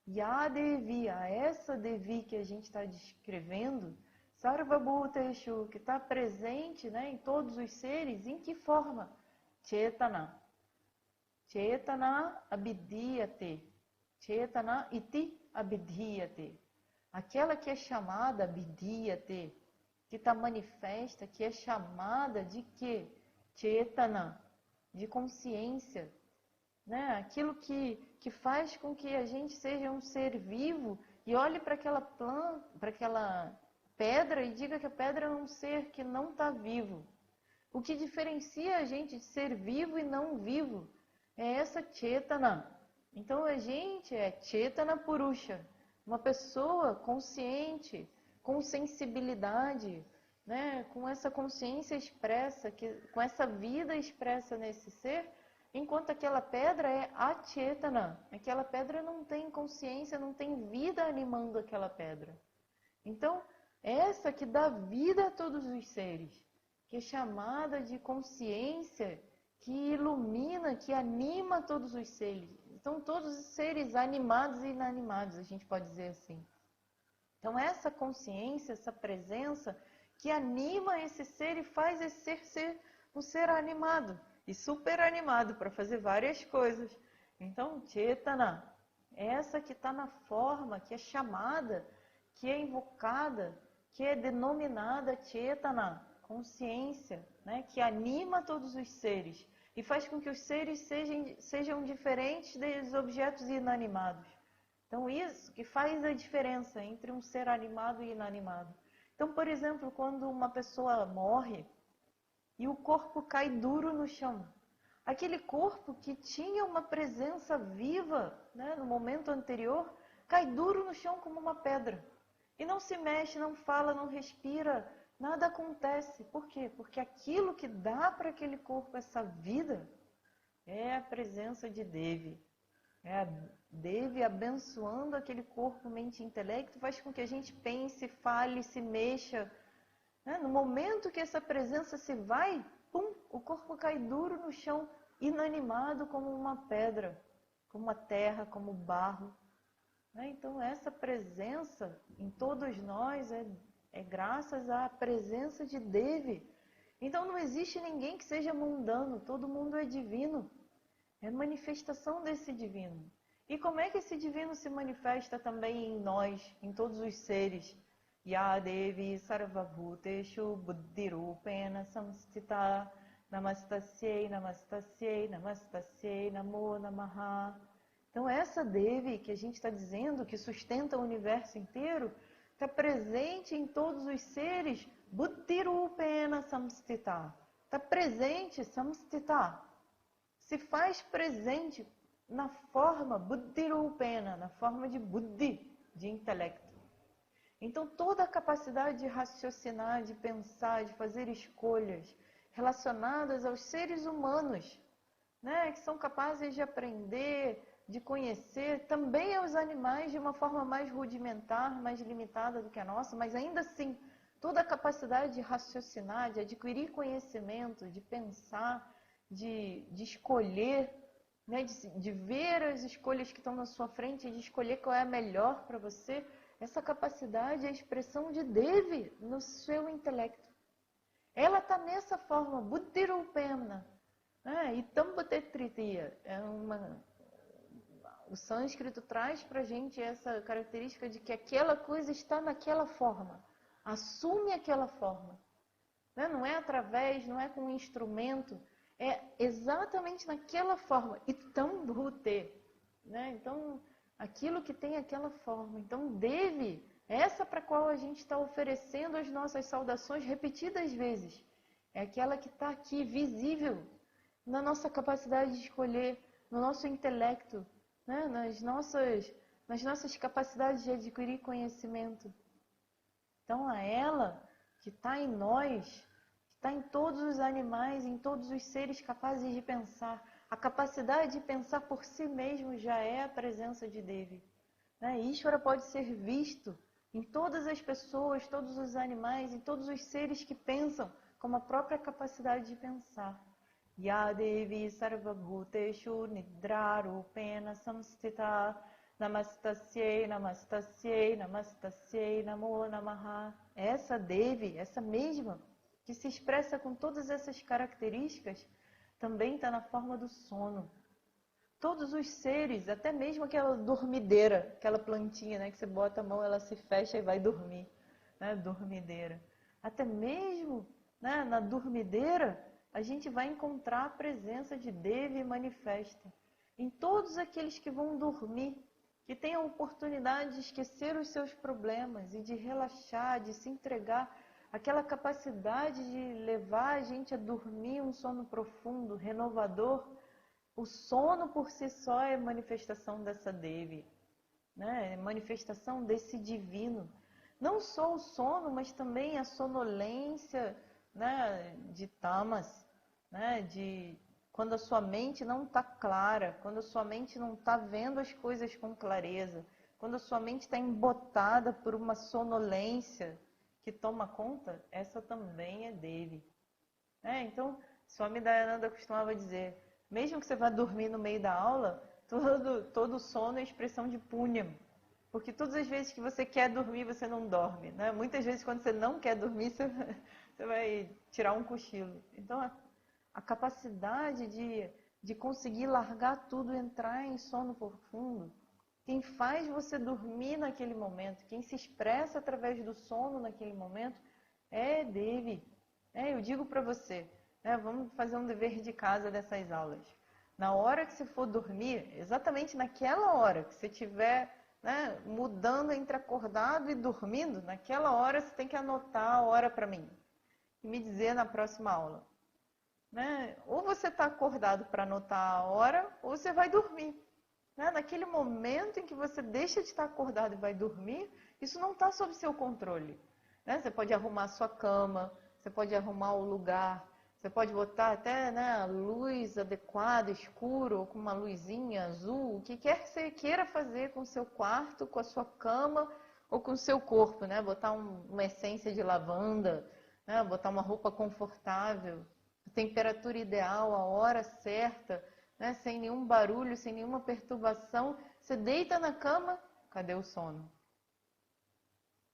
Yadevi, a essa Devi que a gente está descrevendo, Sarvabhuteshu, que está presente, né, em todos os seres, em que forma? Chetana. Chetana abhidhyate. Chetana iti abhidhyate. Aquela que é chamada abhidhyate, que está manifesta, que é chamada de quê? Chetana, de consciência. Né? Aquilo que faz com que a gente seja um ser vivo e olhe para aquela planta, para aquela pedra e diga que a pedra é um ser que não está vivo. O que diferencia a gente de ser vivo e não vivo é essa Chetana. Então a gente é Chetana Purusha, uma pessoa consciente, com sensibilidade, né? Com essa consciência expressa, com essa vida expressa nesse ser, enquanto aquela pedra é achetana. Aquela pedra não tem consciência, não tem vida animando aquela pedra. Então, essa que dá vida a todos os seres, que é chamada de consciência, que ilumina, que anima todos os seres. Então, todos os seres animados e inanimados, a gente pode dizer assim. Então, essa consciência, essa presença que anima esse ser e faz esse ser um ser animado e super animado para fazer várias coisas. Então, Chetana, essa que está na forma, que é chamada, que é invocada, que é denominada Chetana, consciência, né? Que anima todos os seres, e faz com que os seres sejam diferentes dos objetos inanimados. Então, isso que faz a diferença entre um ser animado e inanimado. Então, por exemplo, quando uma pessoa morre e o corpo cai duro no chão, aquele corpo que tinha uma presença viva, né, no momento anterior, cai duro no chão como uma pedra. E não se mexe, não fala, não respira, nada acontece. Por quê? Porque aquilo que dá para aquele corpo essa vida é a presença de Devi. É a Devi abençoando aquele corpo, mente e intelecto, faz com que a gente pense, fale, se mexa. Né? No momento que essa presença se vai, pum, o corpo cai duro no chão, inanimado como uma pedra, como a terra, como o barro. Então, essa presença em todos nós é graças à presença de Devi. Então, não existe ninguém que seja mundano, todo mundo é divino. É manifestação desse divino. E como é que esse divino se manifesta também em nós, em todos os seres? Ya Devi Sarvabhuteshu Buddhirupena Samstita Namastasyai Namastasyai Namastasyai Namo Namaha. Então essa Devi que a gente está dizendo que sustenta o universo inteiro, está presente em todos os seres, Buddhirupena Samstita. Está presente, Samstita. Se faz presente na forma Buddhirupena, na forma de Buddhi, de intelecto. Então toda a capacidade de raciocinar, de pensar, de fazer escolhas relacionadas aos seres humanos, né, que são capazes de aprender, de conhecer, também aos animais de uma forma mais rudimentar, mais limitada do que a nossa, mas ainda assim, toda a capacidade de raciocinar, de adquirir conhecimento, de pensar, de escolher, né, de ver as escolhas que estão na sua frente, de escolher qual é a melhor para você, essa capacidade é a expressão de Devi no seu intelecto. Ela está nessa forma, Buddhirupena, e Tambatetritiya, o sânscrito traz para a gente essa característica de que aquela coisa está naquela forma, assume aquela forma. Não é através, não é com um instrumento, é exatamente naquela forma. Itambhute, Então, aquilo que tem aquela forma. Então, Devi, essa para a qual a gente está oferecendo as nossas saudações repetidas vezes, é aquela que está aqui, visível, na nossa capacidade de escolher, no nosso intelecto, nas nossas capacidades de adquirir conhecimento. Então, a ela que está em nós, está em todos os animais, em todos os seres capazes de pensar. A capacidade de pensar por si mesmo já é a presença de Devi. Ishvara pode ser visto em todas as pessoas, todos os animais, em todos os seres que pensam, como a própria capacidade de pensar. Ya Devi Sarvabhuteshu Nidrarupena Samstita Namastasyai Namastasyai Namastasyai Namo Namaha. Essa Devi, essa mesma, que se expressa com todas essas características, também está na forma do sono. Todos os seres, até mesmo aquela dormideira, aquela plantinha, que você bota a mão, ela se fecha e vai dormir, dormideira. Até mesmo, na dormideira, a gente vai encontrar a presença de Devi manifesta. Em todos aqueles que vão dormir, que têm a oportunidade de esquecer os seus problemas e de relaxar, de se entregar, aquela capacidade de levar a gente a dormir um sono profundo, renovador. O sono por si só é manifestação dessa Devi, é manifestação desse divino. Não só o sono, mas também a sonolência, de tamas, de quando a sua mente não está clara, quando a sua mente não está vendo as coisas com clareza, quando a sua mente está embotada por uma sonolência que toma conta, essa também é Devi. Então, Swami Dayananda costumava dizer, mesmo que você vá dormir no meio da aula, todo sono é expressão de punya. Porque todas as vezes que você quer dormir, você não dorme. Muitas vezes, quando você não quer dormir, você vai tirar um cochilo. Então, a capacidade de conseguir largar tudo, entrar em sono profundo, quem faz você dormir naquele momento, quem se expressa através do sono naquele momento, é Devi. Eu digo para você, né? Vamos fazer um dever de casa dessas aulas. Na hora que você for dormir, exatamente naquela hora que você estiver, né, mudando entre acordado e dormindo, naquela hora você tem que anotar a hora para mim e me dizer na próxima aula. Né? Ou você está acordado para anotar a hora, ou você vai dormir. Né? Naquele momento em que você deixa de estar acordado e vai dormir, isso não está sob seu controle. Né? Você pode arrumar a sua cama, você pode arrumar o lugar, você pode botar até, né, a luz adequada, escuro, ou com uma luzinha azul, o que quer que você queira fazer com o seu quarto, com a sua cama ou com o seu corpo. Né? Botar uma essência de lavanda, né? Botar uma roupa confortável, a temperatura ideal, a hora certa, né? Sem nenhum barulho, sem nenhuma perturbação. Você deita na cama, cadê o sono?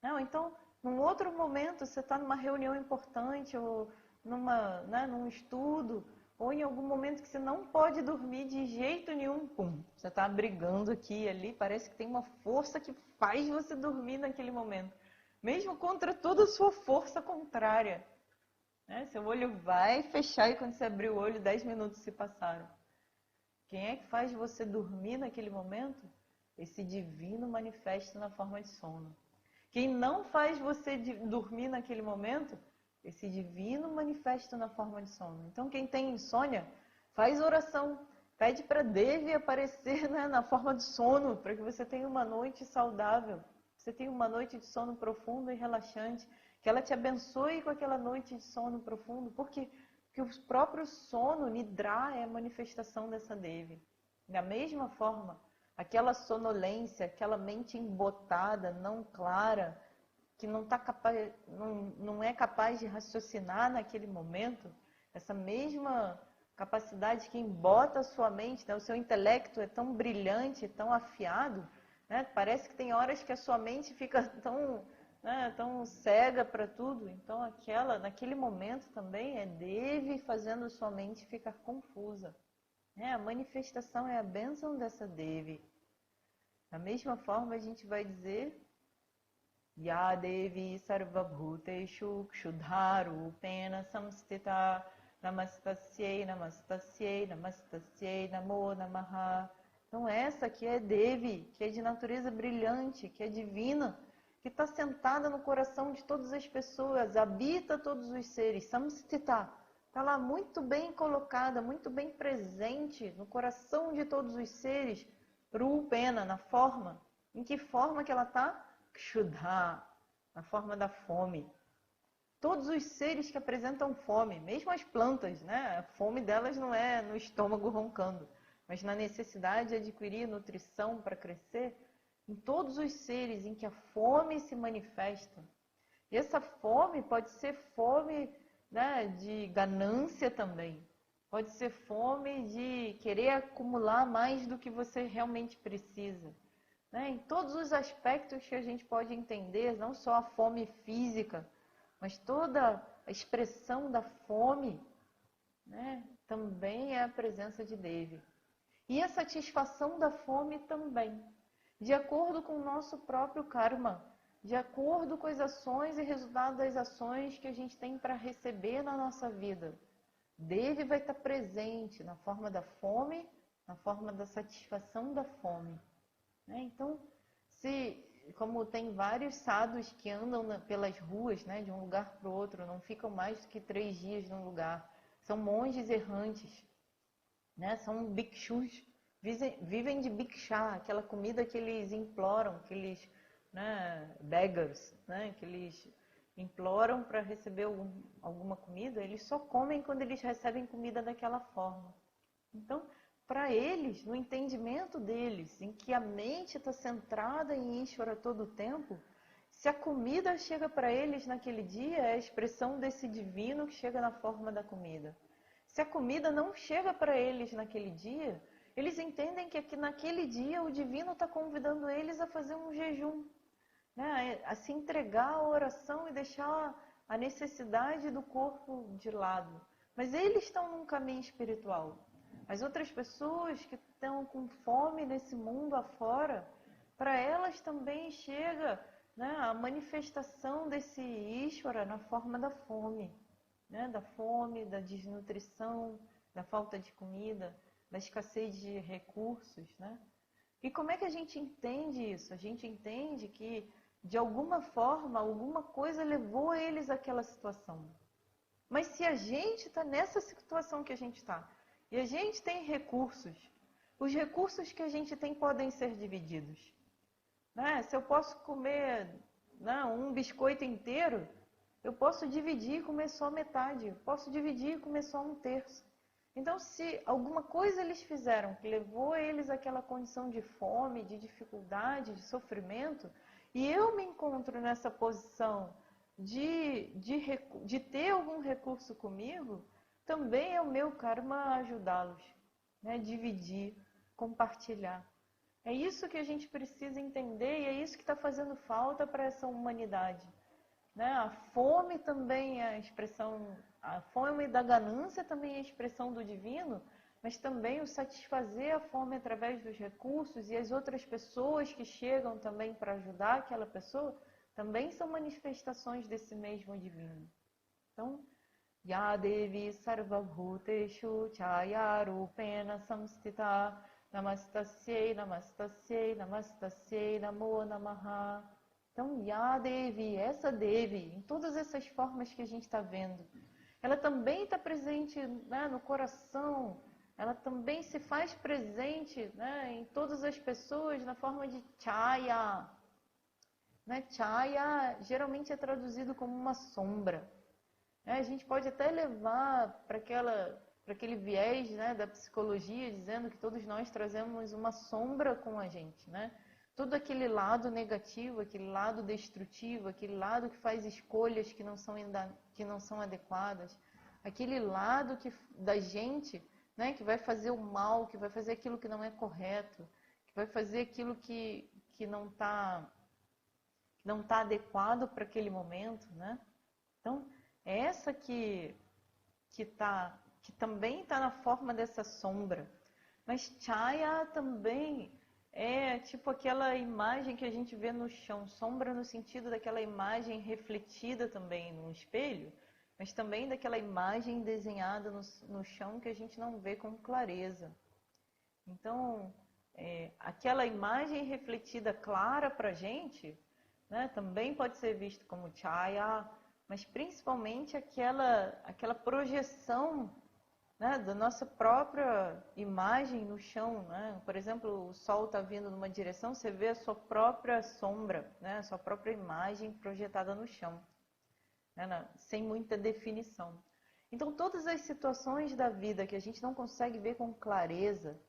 Não, então, num outro momento, você está numa reunião importante, ou num estudo, ou em algum momento que você não pode dormir de jeito nenhum, pum, você está brigando aqui e ali, parece que tem uma força que faz você dormir naquele momento, mesmo contra toda a sua força contrária. Né? Seu olho vai fechar e quando você abrir o olho, 10 minutos se passaram. Quem é que faz você dormir naquele momento? Esse divino manifesto na forma de sono. Quem não faz você dormir naquele momento? Esse divino manifesto na forma de sono. Então, quem tem insônia, faz oração. Pede para Devi aparecer, né, na forma de sono, para que você tenha uma noite saudável. Você tenha uma noite de sono profundo e relaxante. Que ela te abençoe com aquela noite de sono profundo. Por quê? Porque o próprio sono, Nidra, é a manifestação dessa Devi. Da mesma forma, aquela sonolência, aquela mente embotada, não clara, que não é capaz de raciocinar naquele momento, essa mesma capacidade que embota a sua mente, né? O seu intelecto é tão brilhante, tão afiado, né? Parece que tem horas que a sua mente fica tão, né, tão cega para tudo. Então, naquele momento também é Devi fazendo a sua mente ficar confusa. A manifestação é a bênção dessa Devi. Da mesma forma, a gente vai dizer Ya Devi Sarvabhuteshu Kshudharupena Samstita Namastasyai Namastasyai Namastasyai Namo Namaha. Então essa que é Devi, que é de natureza brilhante, que é divina, que está sentada no coração de todas as pessoas, habita todos os seres, Samstita. Está lá muito bem colocada, muito bem presente no coração de todos os seres, Rupena, na forma. Em que forma que ela está? Kshudha, na forma da fome. Todos os seres que apresentam fome, mesmo as plantas, né? A fome delas não é no estômago roncando, mas na necessidade de adquirir nutrição para crescer, em todos os seres em que a fome se manifesta. E essa fome pode ser fome, né, de ganância também. Pode ser fome de querer acumular mais do que você realmente precisa. Né? Em todos os aspectos que a gente pode entender, não só a fome física, mas toda a expressão da fome, né, também é a presença de Devi. E a satisfação da fome também, de acordo com o nosso próprio karma, de acordo com as ações e resultados das ações que a gente tem para receber na nossa vida. Devi vai estar presente na forma da fome, na forma da satisfação da fome. Então, como tem vários sadhus que andam pelas ruas, né, de um lugar para o outro, não ficam mais do que 3 dias num lugar, são monges errantes, né, são bhikshus, vivem de bhiksha, aquela comida que eles imploram, aqueles, né, beggars, né, que eles imploram para receber alguma comida, eles só comem quando eles recebem comida daquela forma. Então, para eles, no entendimento deles, em que a mente está centrada em Ishvara todo o tempo, se a comida chega para eles naquele dia, é a expressão desse divino que chega na forma da comida. Se a comida não chega para eles naquele dia, eles entendem que naquele dia o divino está convidando eles a fazer um jejum, né? A se entregar à oração e deixar a necessidade do corpo de lado. Mas eles estão num caminho espiritual. As outras pessoas que estão com fome nesse mundo afora, para elas também chega, né, a manifestação desse Ishvara na forma da fome. né? Da fome, da desnutrição, da falta de comida, da escassez de recursos, né? E como é que a gente entende isso? A gente entende que, de alguma forma, alguma coisa levou eles àquela situação. Mas se a gente está nessa situação que a gente está, e a gente tem recursos, os recursos que a gente tem podem ser divididos. Né? Se eu posso comer, né, um biscoito inteiro, eu posso dividir e comer só metade. Eu posso dividir e comer só um terço. Então, se alguma coisa eles fizeram que levou eles àquela condição de fome, de dificuldade, de sofrimento, e eu me encontro nessa posição de ter algum recurso comigo, também é o meu karma ajudá-los, né? Dividir, compartilhar. É isso que a gente precisa entender e é isso que está fazendo falta para essa humanidade. Né? A fome também é a expressão, a fome da ganância também é a expressão do divino, mas também o satisfazer a fome através dos recursos e as outras pessoas que chegam também para ajudar aquela pessoa, também são manifestações desse mesmo divino. Então, Ya Devi Sarvabhuteshu Chaya Rupena Samstita Namastasyai Namastasyai Namastasyai Namo Namaha. Então, Ya Devi, essa Devi, em todas essas formas que a gente está vendo, ela também está presente, né, no coração, ela também se faz presente, né, em todas as pessoas na forma de Chaya. Né? Chaya geralmente é traduzido como uma sombra. A gente pode até levar para aquele viés, né, da psicologia, dizendo que todos nós trazemos uma sombra com a gente, né? Todo aquele lado negativo, aquele lado destrutivo, aquele lado que faz escolhas que não são adequadas, aquele lado da gente, né, que vai fazer o mal, que vai fazer aquilo que não é correto, que vai fazer aquilo que não está adequado para aquele momento, né? Então, é essa que também está na forma dessa sombra. Mas Chaya também é tipo aquela imagem que a gente vê no chão, sombra no sentido daquela imagem refletida também no espelho, mas também daquela imagem desenhada no chão que a gente não vê com clareza. Então, aquela imagem refletida clara para a gente, né, também pode ser visto como Chaya, mas principalmente aquela projeção, né, da nossa própria imagem no chão. Né? Por exemplo, o sol está vindo numa direção, você vê a sua própria sombra, né, a sua própria imagem projetada no chão, né, sem muita definição. Então, todas as situações da vida que a gente não consegue ver com clareza,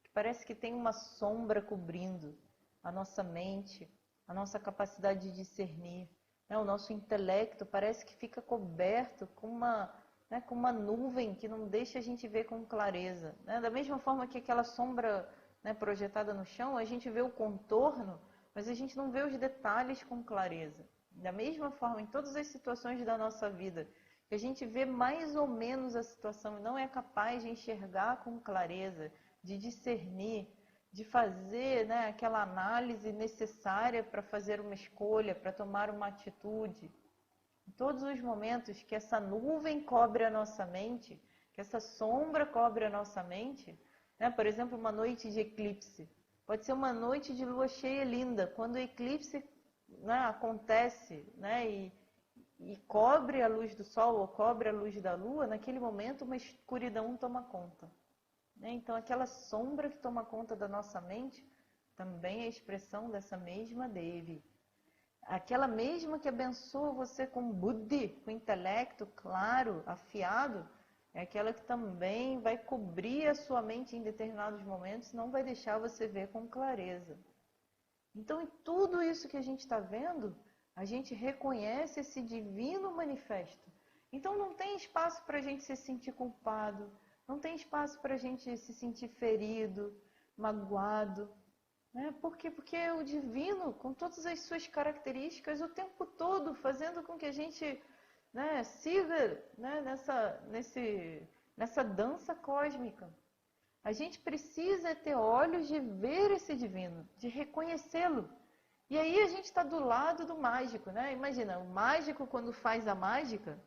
que parece que tem uma sombra cobrindo a nossa mente, a nossa capacidade de discernir, né, o nosso intelecto parece que fica coberto com uma nuvem que não deixa a gente ver com clareza. Né? Da mesma forma que aquela sombra, né, projetada no chão, a gente vê o contorno, mas a gente não vê os detalhes com clareza. Da mesma forma, em todas as situações da nossa vida, que a gente vê mais ou menos a situação e não é capaz de enxergar com clareza, de discernir, de fazer, né, aquela análise necessária para fazer uma escolha, para tomar uma atitude. Em todos os momentos que essa nuvem cobre a nossa mente, que essa sombra cobre a nossa mente, né, por exemplo, uma noite de eclipse, pode ser uma noite de lua cheia linda, quando o eclipse, né, acontece, né, e cobre a luz do sol ou cobre a luz da lua, naquele momento uma escuridão toma conta. Então, aquela sombra que toma conta da nossa mente também é a expressão dessa mesma Devi. Aquela mesma que abençoa você com buddhi, com intelecto claro, afiado, é aquela que também vai cobrir a sua mente em determinados momentos e não vai deixar você ver com clareza. Então, em tudo isso que a gente está vendo, a gente reconhece esse divino manifesto. Então, não tem espaço para a gente se sentir culpado, não tem espaço para a gente se sentir ferido, magoado. Né? Por quê? Porque é o divino, com todas as suas características, o tempo todo, fazendo com que a gente, né, siga, né, nessa dança cósmica. A gente precisa ter olhos de ver esse divino, de reconhecê-lo. E aí a gente está do lado do mágico. Né? Imagina, o mágico quando faz a mágica,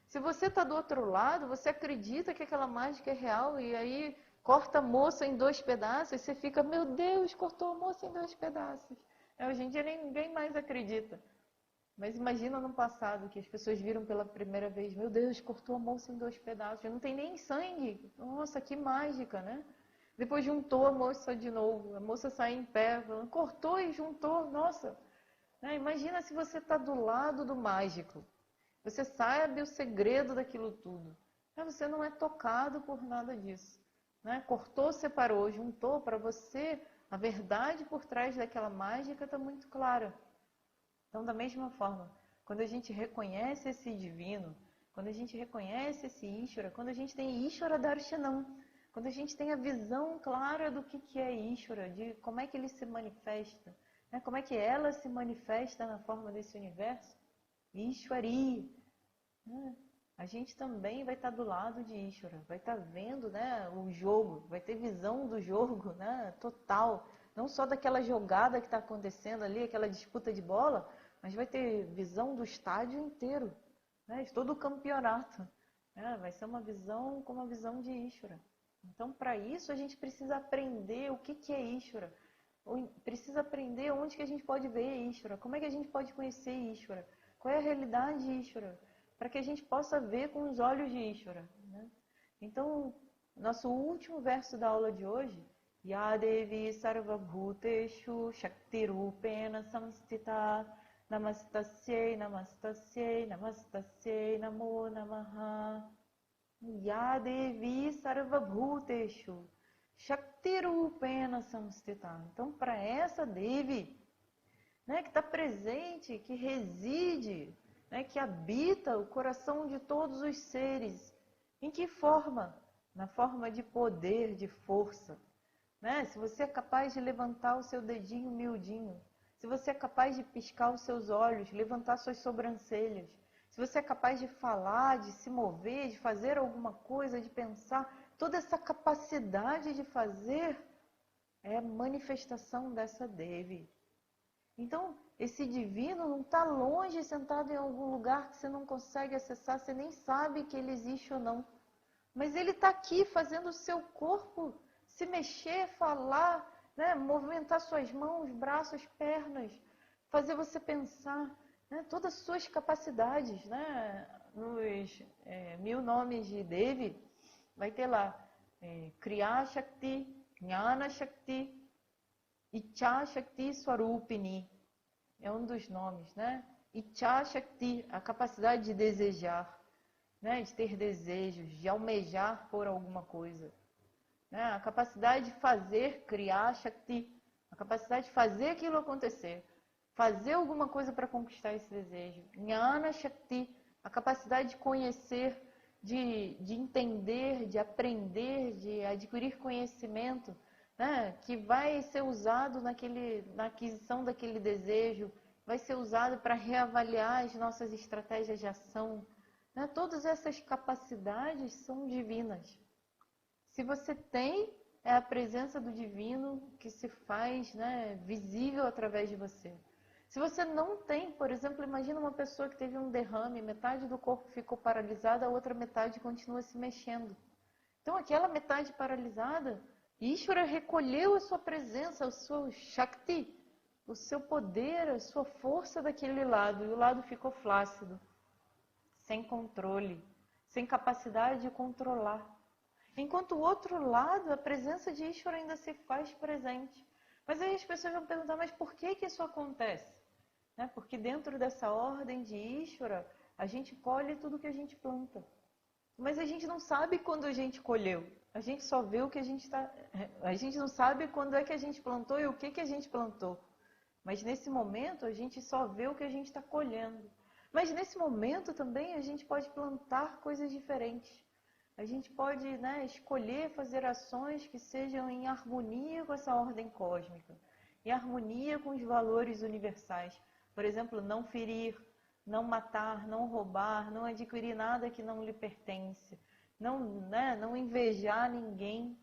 Se você está do outro lado, você acredita que aquela mágica é real e aí corta a moça em 2 pedaços e você fica, meu Deus, cortou a moça em 2 pedaços. Hoje em dia ninguém mais acredita. Mas imagina no passado, que as pessoas viram pela primeira vez, meu Deus, cortou a moça em 2 pedaços, não tem nem sangue. Nossa, que mágica, né? Depois juntou a moça de novo, a moça sai em pé, cortou e juntou, nossa. Né? Imagina se você está do lado do mágico, você sabe o segredo daquilo tudo, mas você não é tocado por nada disso. Né? Cortou, separou, juntou, para você, a verdade por trás daquela mágica está muito clara. Então, da mesma forma, quando a gente reconhece esse divino, quando a gente reconhece esse Ishvara, quando a gente tem Ishvara Darshanam, quando a gente tem a visão clara do que é Ishvara, de como é que ele se manifesta, né? Como é que ela se manifesta na forma desse universo, Ishvari, né? A gente também vai estar do lado de Ishvara, vai estar vendo, né, o jogo, vai ter visão do jogo, né, total. Não só daquela jogada que está acontecendo ali, aquela disputa de bola, mas vai ter visão do estádio inteiro, né, de todo o campeonato. Né, vai ser uma visão como a visão de Ishvara. Então, para isso, a gente precisa aprender o que é Ishvara. Precisa aprender onde que a gente pode ver Ishvara, como é que a gente pode conhecer Ishvara, qual é a realidade de Ishvara, para que a gente possa ver com os olhos de Ishvara. Né? Então, nosso último verso da aula de hoje, Ya Devi Sarvabhuteshu Shaktirupena Samstita Namastasyai Namastasyai Namastasyai Namo Namaha. Ya Devi Sarvabhuteshu Shaktirupena Samstita. Então, para essa Devi, né, que está presente, que reside, né, que habita o coração de todos os seres. Em que forma? Na forma de poder, de força. Né? Se você é capaz de levantar o seu dedinho miudinho, se você é capaz de piscar os seus olhos, levantar suas sobrancelhas, se você é capaz de falar, de se mover, de fazer alguma coisa, de pensar, toda essa capacidade de fazer é manifestação dessa Devi. Então, esse divino não está longe, sentado em algum lugar que você não consegue acessar, você nem sabe que ele existe ou não. Mas ele está aqui fazendo o seu corpo se mexer, falar, né? Movimentar suas mãos, braços, pernas, fazer você pensar, né? Todas as suas capacidades. Né? Nos 1000 nomes de Devi, vai ter lá Kriya Shakti, Jnana Shakti, Icha Shakti Swarupini. É um dos nomes, né? Icha Shakti, a capacidade de desejar, né? De ter desejos, de almejar por alguma coisa. Né? A capacidade de fazer, criar Shakti, a capacidade de fazer aquilo acontecer, fazer alguma coisa para conquistar esse desejo. Jnana Shakti, a capacidade de conhecer, de entender, de aprender, de adquirir conhecimento, né? Que vai ser usado na aquisição daquele desejo, vai ser usado para reavaliar as nossas estratégias de ação. Né? Todas essas capacidades são divinas. Se você tem, é a presença do divino que se faz, né, visível através de você. Se você não tem, por exemplo, imagina uma pessoa que teve um derrame, metade do corpo ficou paralisada, a outra metade continua se mexendo. Então, aquela metade paralisada, Ishvara recolheu a sua presença, o seu Shakti, o seu poder, a sua força daquele lado, e o lado ficou flácido, sem controle, sem capacidade de controlar. Enquanto o outro lado, a presença de Ishvara ainda se faz presente. Mas aí as pessoas vão perguntar, mas por que isso acontece? Né? Porque dentro dessa ordem de Ishvara, a gente colhe tudo que a gente planta. Mas a gente não sabe quando a gente colheu. A gente só vê o que a gente está... A gente não sabe quando é que a gente plantou e o que a gente plantou. Mas nesse momento, a gente só vê o que a gente está colhendo. Mas nesse momento também, a gente pode plantar coisas diferentes. A gente pode, né, escolher fazer ações que sejam em harmonia com essa ordem cósmica, em harmonia com os valores universais. Por exemplo, não ferir, não matar, não roubar, não adquirir nada que não lhe pertence, não invejar ninguém.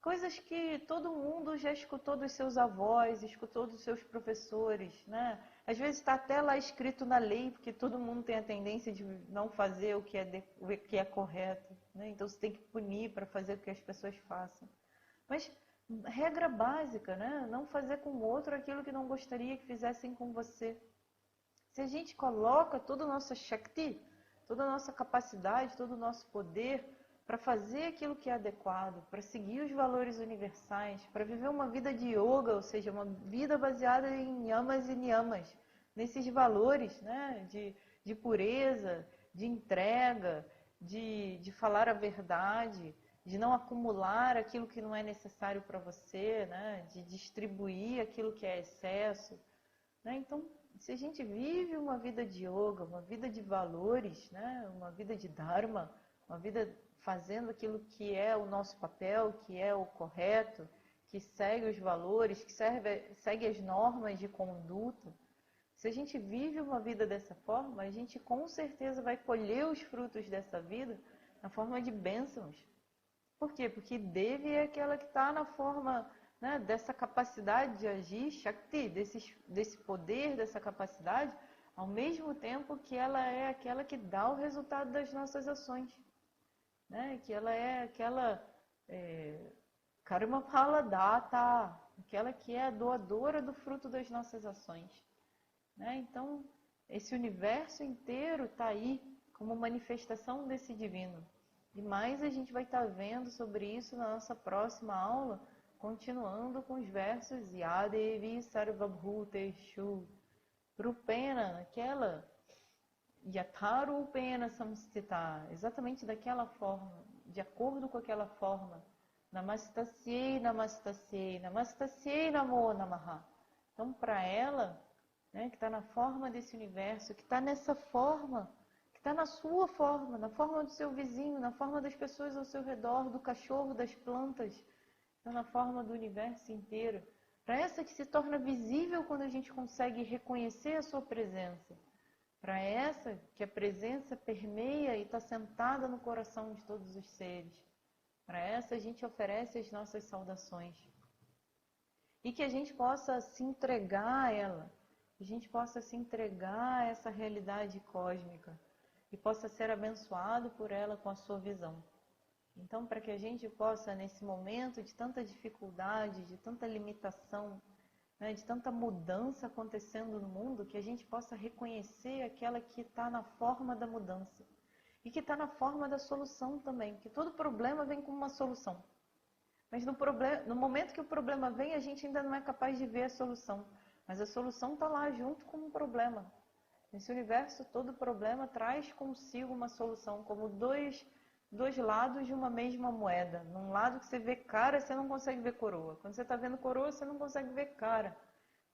Coisas que todo mundo já escutou dos seus avós, escutou dos seus professores, né? Às vezes está até lá escrito na lei, porque todo mundo tem a tendência de não fazer o que é correto, né? Então você tem que punir para fazer o que as pessoas façam. Mas regra básica, né? Não fazer com o outro aquilo que não gostaria que fizessem com você. Se a gente coloca toda a nossa Shakti, toda a nossa capacidade, todo o nosso poder para fazer aquilo que é adequado, para seguir os valores universais, para viver uma vida de yoga, ou seja, uma vida baseada em yamas e niyamas, nesses valores, né, de pureza, de entrega, de falar a verdade, de não acumular aquilo que não é necessário para você, né, de distribuir aquilo que é excesso, né? Então, se a gente vive uma vida de yoga, uma vida de valores, né, uma vida de dharma, uma vida fazendo aquilo que é o nosso papel, que é o correto, que segue os valores, que segue as normas de conduta. Se a gente vive uma vida dessa forma, a gente com certeza vai colher os frutos dessa vida na forma de bênçãos. Por quê? Porque Devi é aquela que está na forma, né, dessa capacidade de agir, Shakti, desse poder, dessa capacidade, ao mesmo tempo que ela é aquela que dá o resultado das nossas ações. Né? Que ela é aquela Karma Phala Data, aquela que é a doadora do fruto das nossas ações. Né? Então, esse universo inteiro está aí como manifestação desse divino. E mais a gente vai estar vendo sobre isso na nossa próxima aula, continuando com os versos Yadevi Sarvabhuteshu Rupena, aquela Yatharupena Samstita, exatamente daquela forma, de acordo com aquela forma. Namastasyei, Namastasyei, Namastasyei Namo Namaha. Então, para ela, né, que está na forma desse universo, que está nessa forma, que está na sua forma, na forma do seu vizinho, na forma das pessoas ao seu redor, do cachorro, das plantas, está na forma do universo inteiro. Para essa que se torna visível quando a gente consegue reconhecer a sua presença. Para essa que a presença permeia e está sentada no coração de todos os seres. Para essa a gente oferece as nossas saudações. E que a gente possa se entregar a ela. Que a gente possa se entregar a essa realidade cósmica. E possa ser abençoado por ela com a sua visão. Então, para que a gente possa, nesse momento de tanta dificuldade, de tanta limitação, né, de tanta mudança acontecendo no mundo, que a gente possa reconhecer aquela que está na forma da mudança. E que está na forma da solução também. Porque todo problema vem com uma solução. Mas no momento que o problema vem, a gente ainda não é capaz de ver a solução. Mas a solução está lá junto com o problema. Nesse universo, todo problema traz consigo uma solução, como dois lados de uma mesma moeda. Num lado que você vê cara, você não consegue ver coroa. Quando você está vendo coroa, você não consegue ver cara.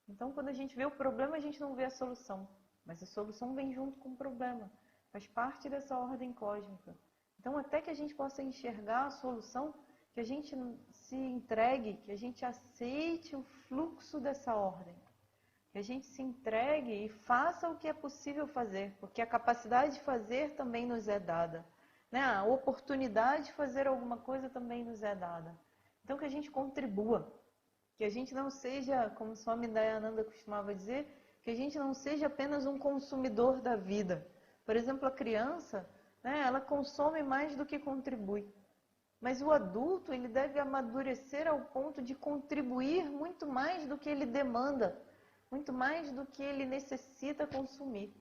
Então, quando a gente vê o problema, a gente não vê a solução. Mas a solução vem junto com o problema. Faz parte dessa ordem cósmica. Então, até que a gente possa enxergar a solução, que a gente se entregue, que a gente aceite o fluxo dessa ordem. Que a gente se entregue e faça o que é possível fazer. Porque a capacidade de fazer também nos é dada. Né? A oportunidade de fazer alguma coisa também nos é dada. Então, que a gente contribua. Que a gente não seja, como Swami Dayananda costumava dizer, que a gente não seja apenas um consumidor da vida. Por exemplo, a criança, né, ela consome mais do que contribui. Mas o adulto, ele deve amadurecer ao ponto de contribuir muito mais do que ele demanda, muito mais do que ele necessita consumir.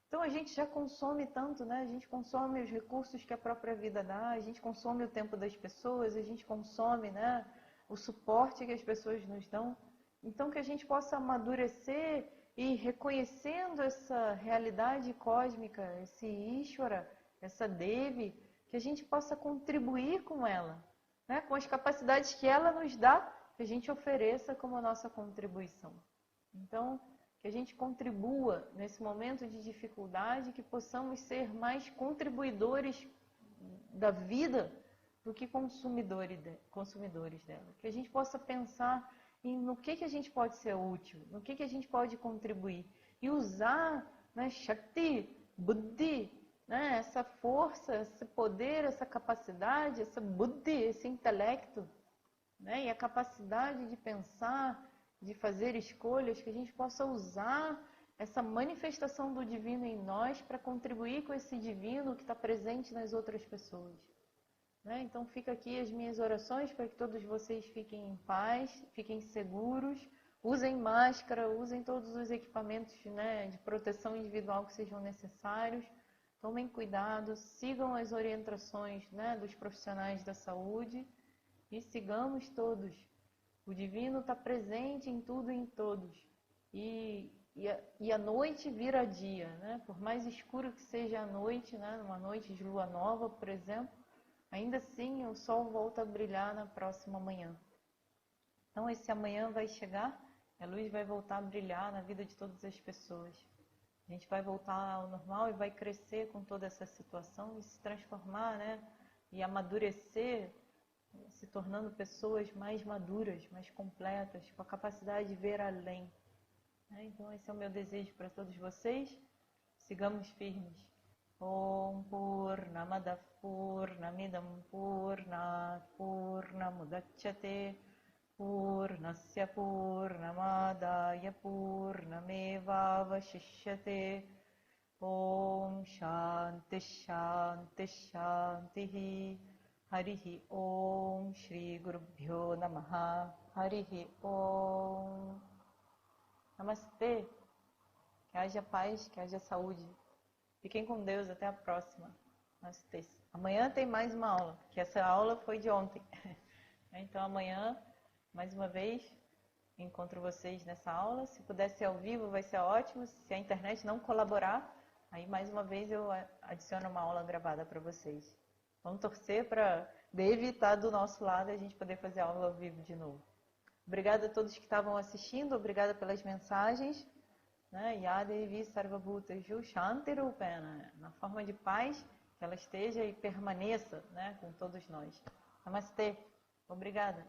Então a gente já consome tanto, né? A gente consome os recursos que a própria vida dá, a gente consome o tempo das pessoas, a gente consome, né, o suporte que as pessoas nos dão. Então que a gente possa amadurecer e reconhecendo essa realidade cósmica, esse Ishvara, essa Devi, que a gente possa contribuir com ela, né? Com as capacidades que ela nos dá, que a gente ofereça como nossa contribuição. Então, que a gente contribua nesse momento de dificuldade, que possamos ser mais contribuidores da vida do que consumidores dela. Que a gente possa pensar no que a gente pode ser útil, no que a gente pode contribuir. E usar, né, Shakti, Buddhi, né, essa força, esse poder, essa capacidade, essa Buddhi, esse intelecto, né, e a capacidade de pensar, de fazer escolhas, que a gente possa usar essa manifestação do divino em nós para contribuir com esse divino que está presente nas outras pessoas. Né? Então fica aqui as minhas orações para que todos vocês fiquem em paz, fiquem seguros, usem máscara, usem todos os equipamentos, né, de proteção individual que sejam necessários, tomem cuidado, sigam as orientações, né, dos profissionais da saúde e sigamos todos. O divino está presente em tudo e em todos. E a noite vira dia, né? Por mais escuro que seja a noite, né, numa noite de lua nova, por exemplo, ainda assim o sol volta a brilhar na próxima manhã. Então esse amanhã vai chegar, a luz vai voltar a brilhar na vida de todas as pessoas. A gente vai voltar ao normal e vai crescer com toda essa situação e se transformar, né? E amadurecer, se tornando pessoas mais maduras, mais completas, com a capacidade de ver além. Então esse é o meu desejo para todos vocês. Sigamos firmes. Om Purnamada Purnamidam Purnat Purnamudachyate Purnasya Purnamadaya Purnameva Vashishyate. Om Shanti Shanti Shanti. Harihi Om Shri Gurubhyo Namaha. Harihi Om. Namastê. Que haja paz, que haja saúde. Fiquem com Deus, até a próxima. Namastê. Amanhã tem mais uma aula, que essa aula foi de ontem. Então amanhã, mais uma vez, encontro vocês nessa aula. Se puder ser ao vivo, vai ser ótimo. Se a internet não colaborar, aí mais uma vez eu adiciono uma aula gravada para vocês. Vamos torcer para evitar do nosso lado a gente poder fazer a aula ao vivo de novo. Obrigada a todos que estavam assistindo, obrigada pelas mensagens. Yadevi Sarvabhuta Ju Shanti Rupena, na forma de paz, que ela esteja e permaneça, né, com todos nós. Namastê. Obrigada.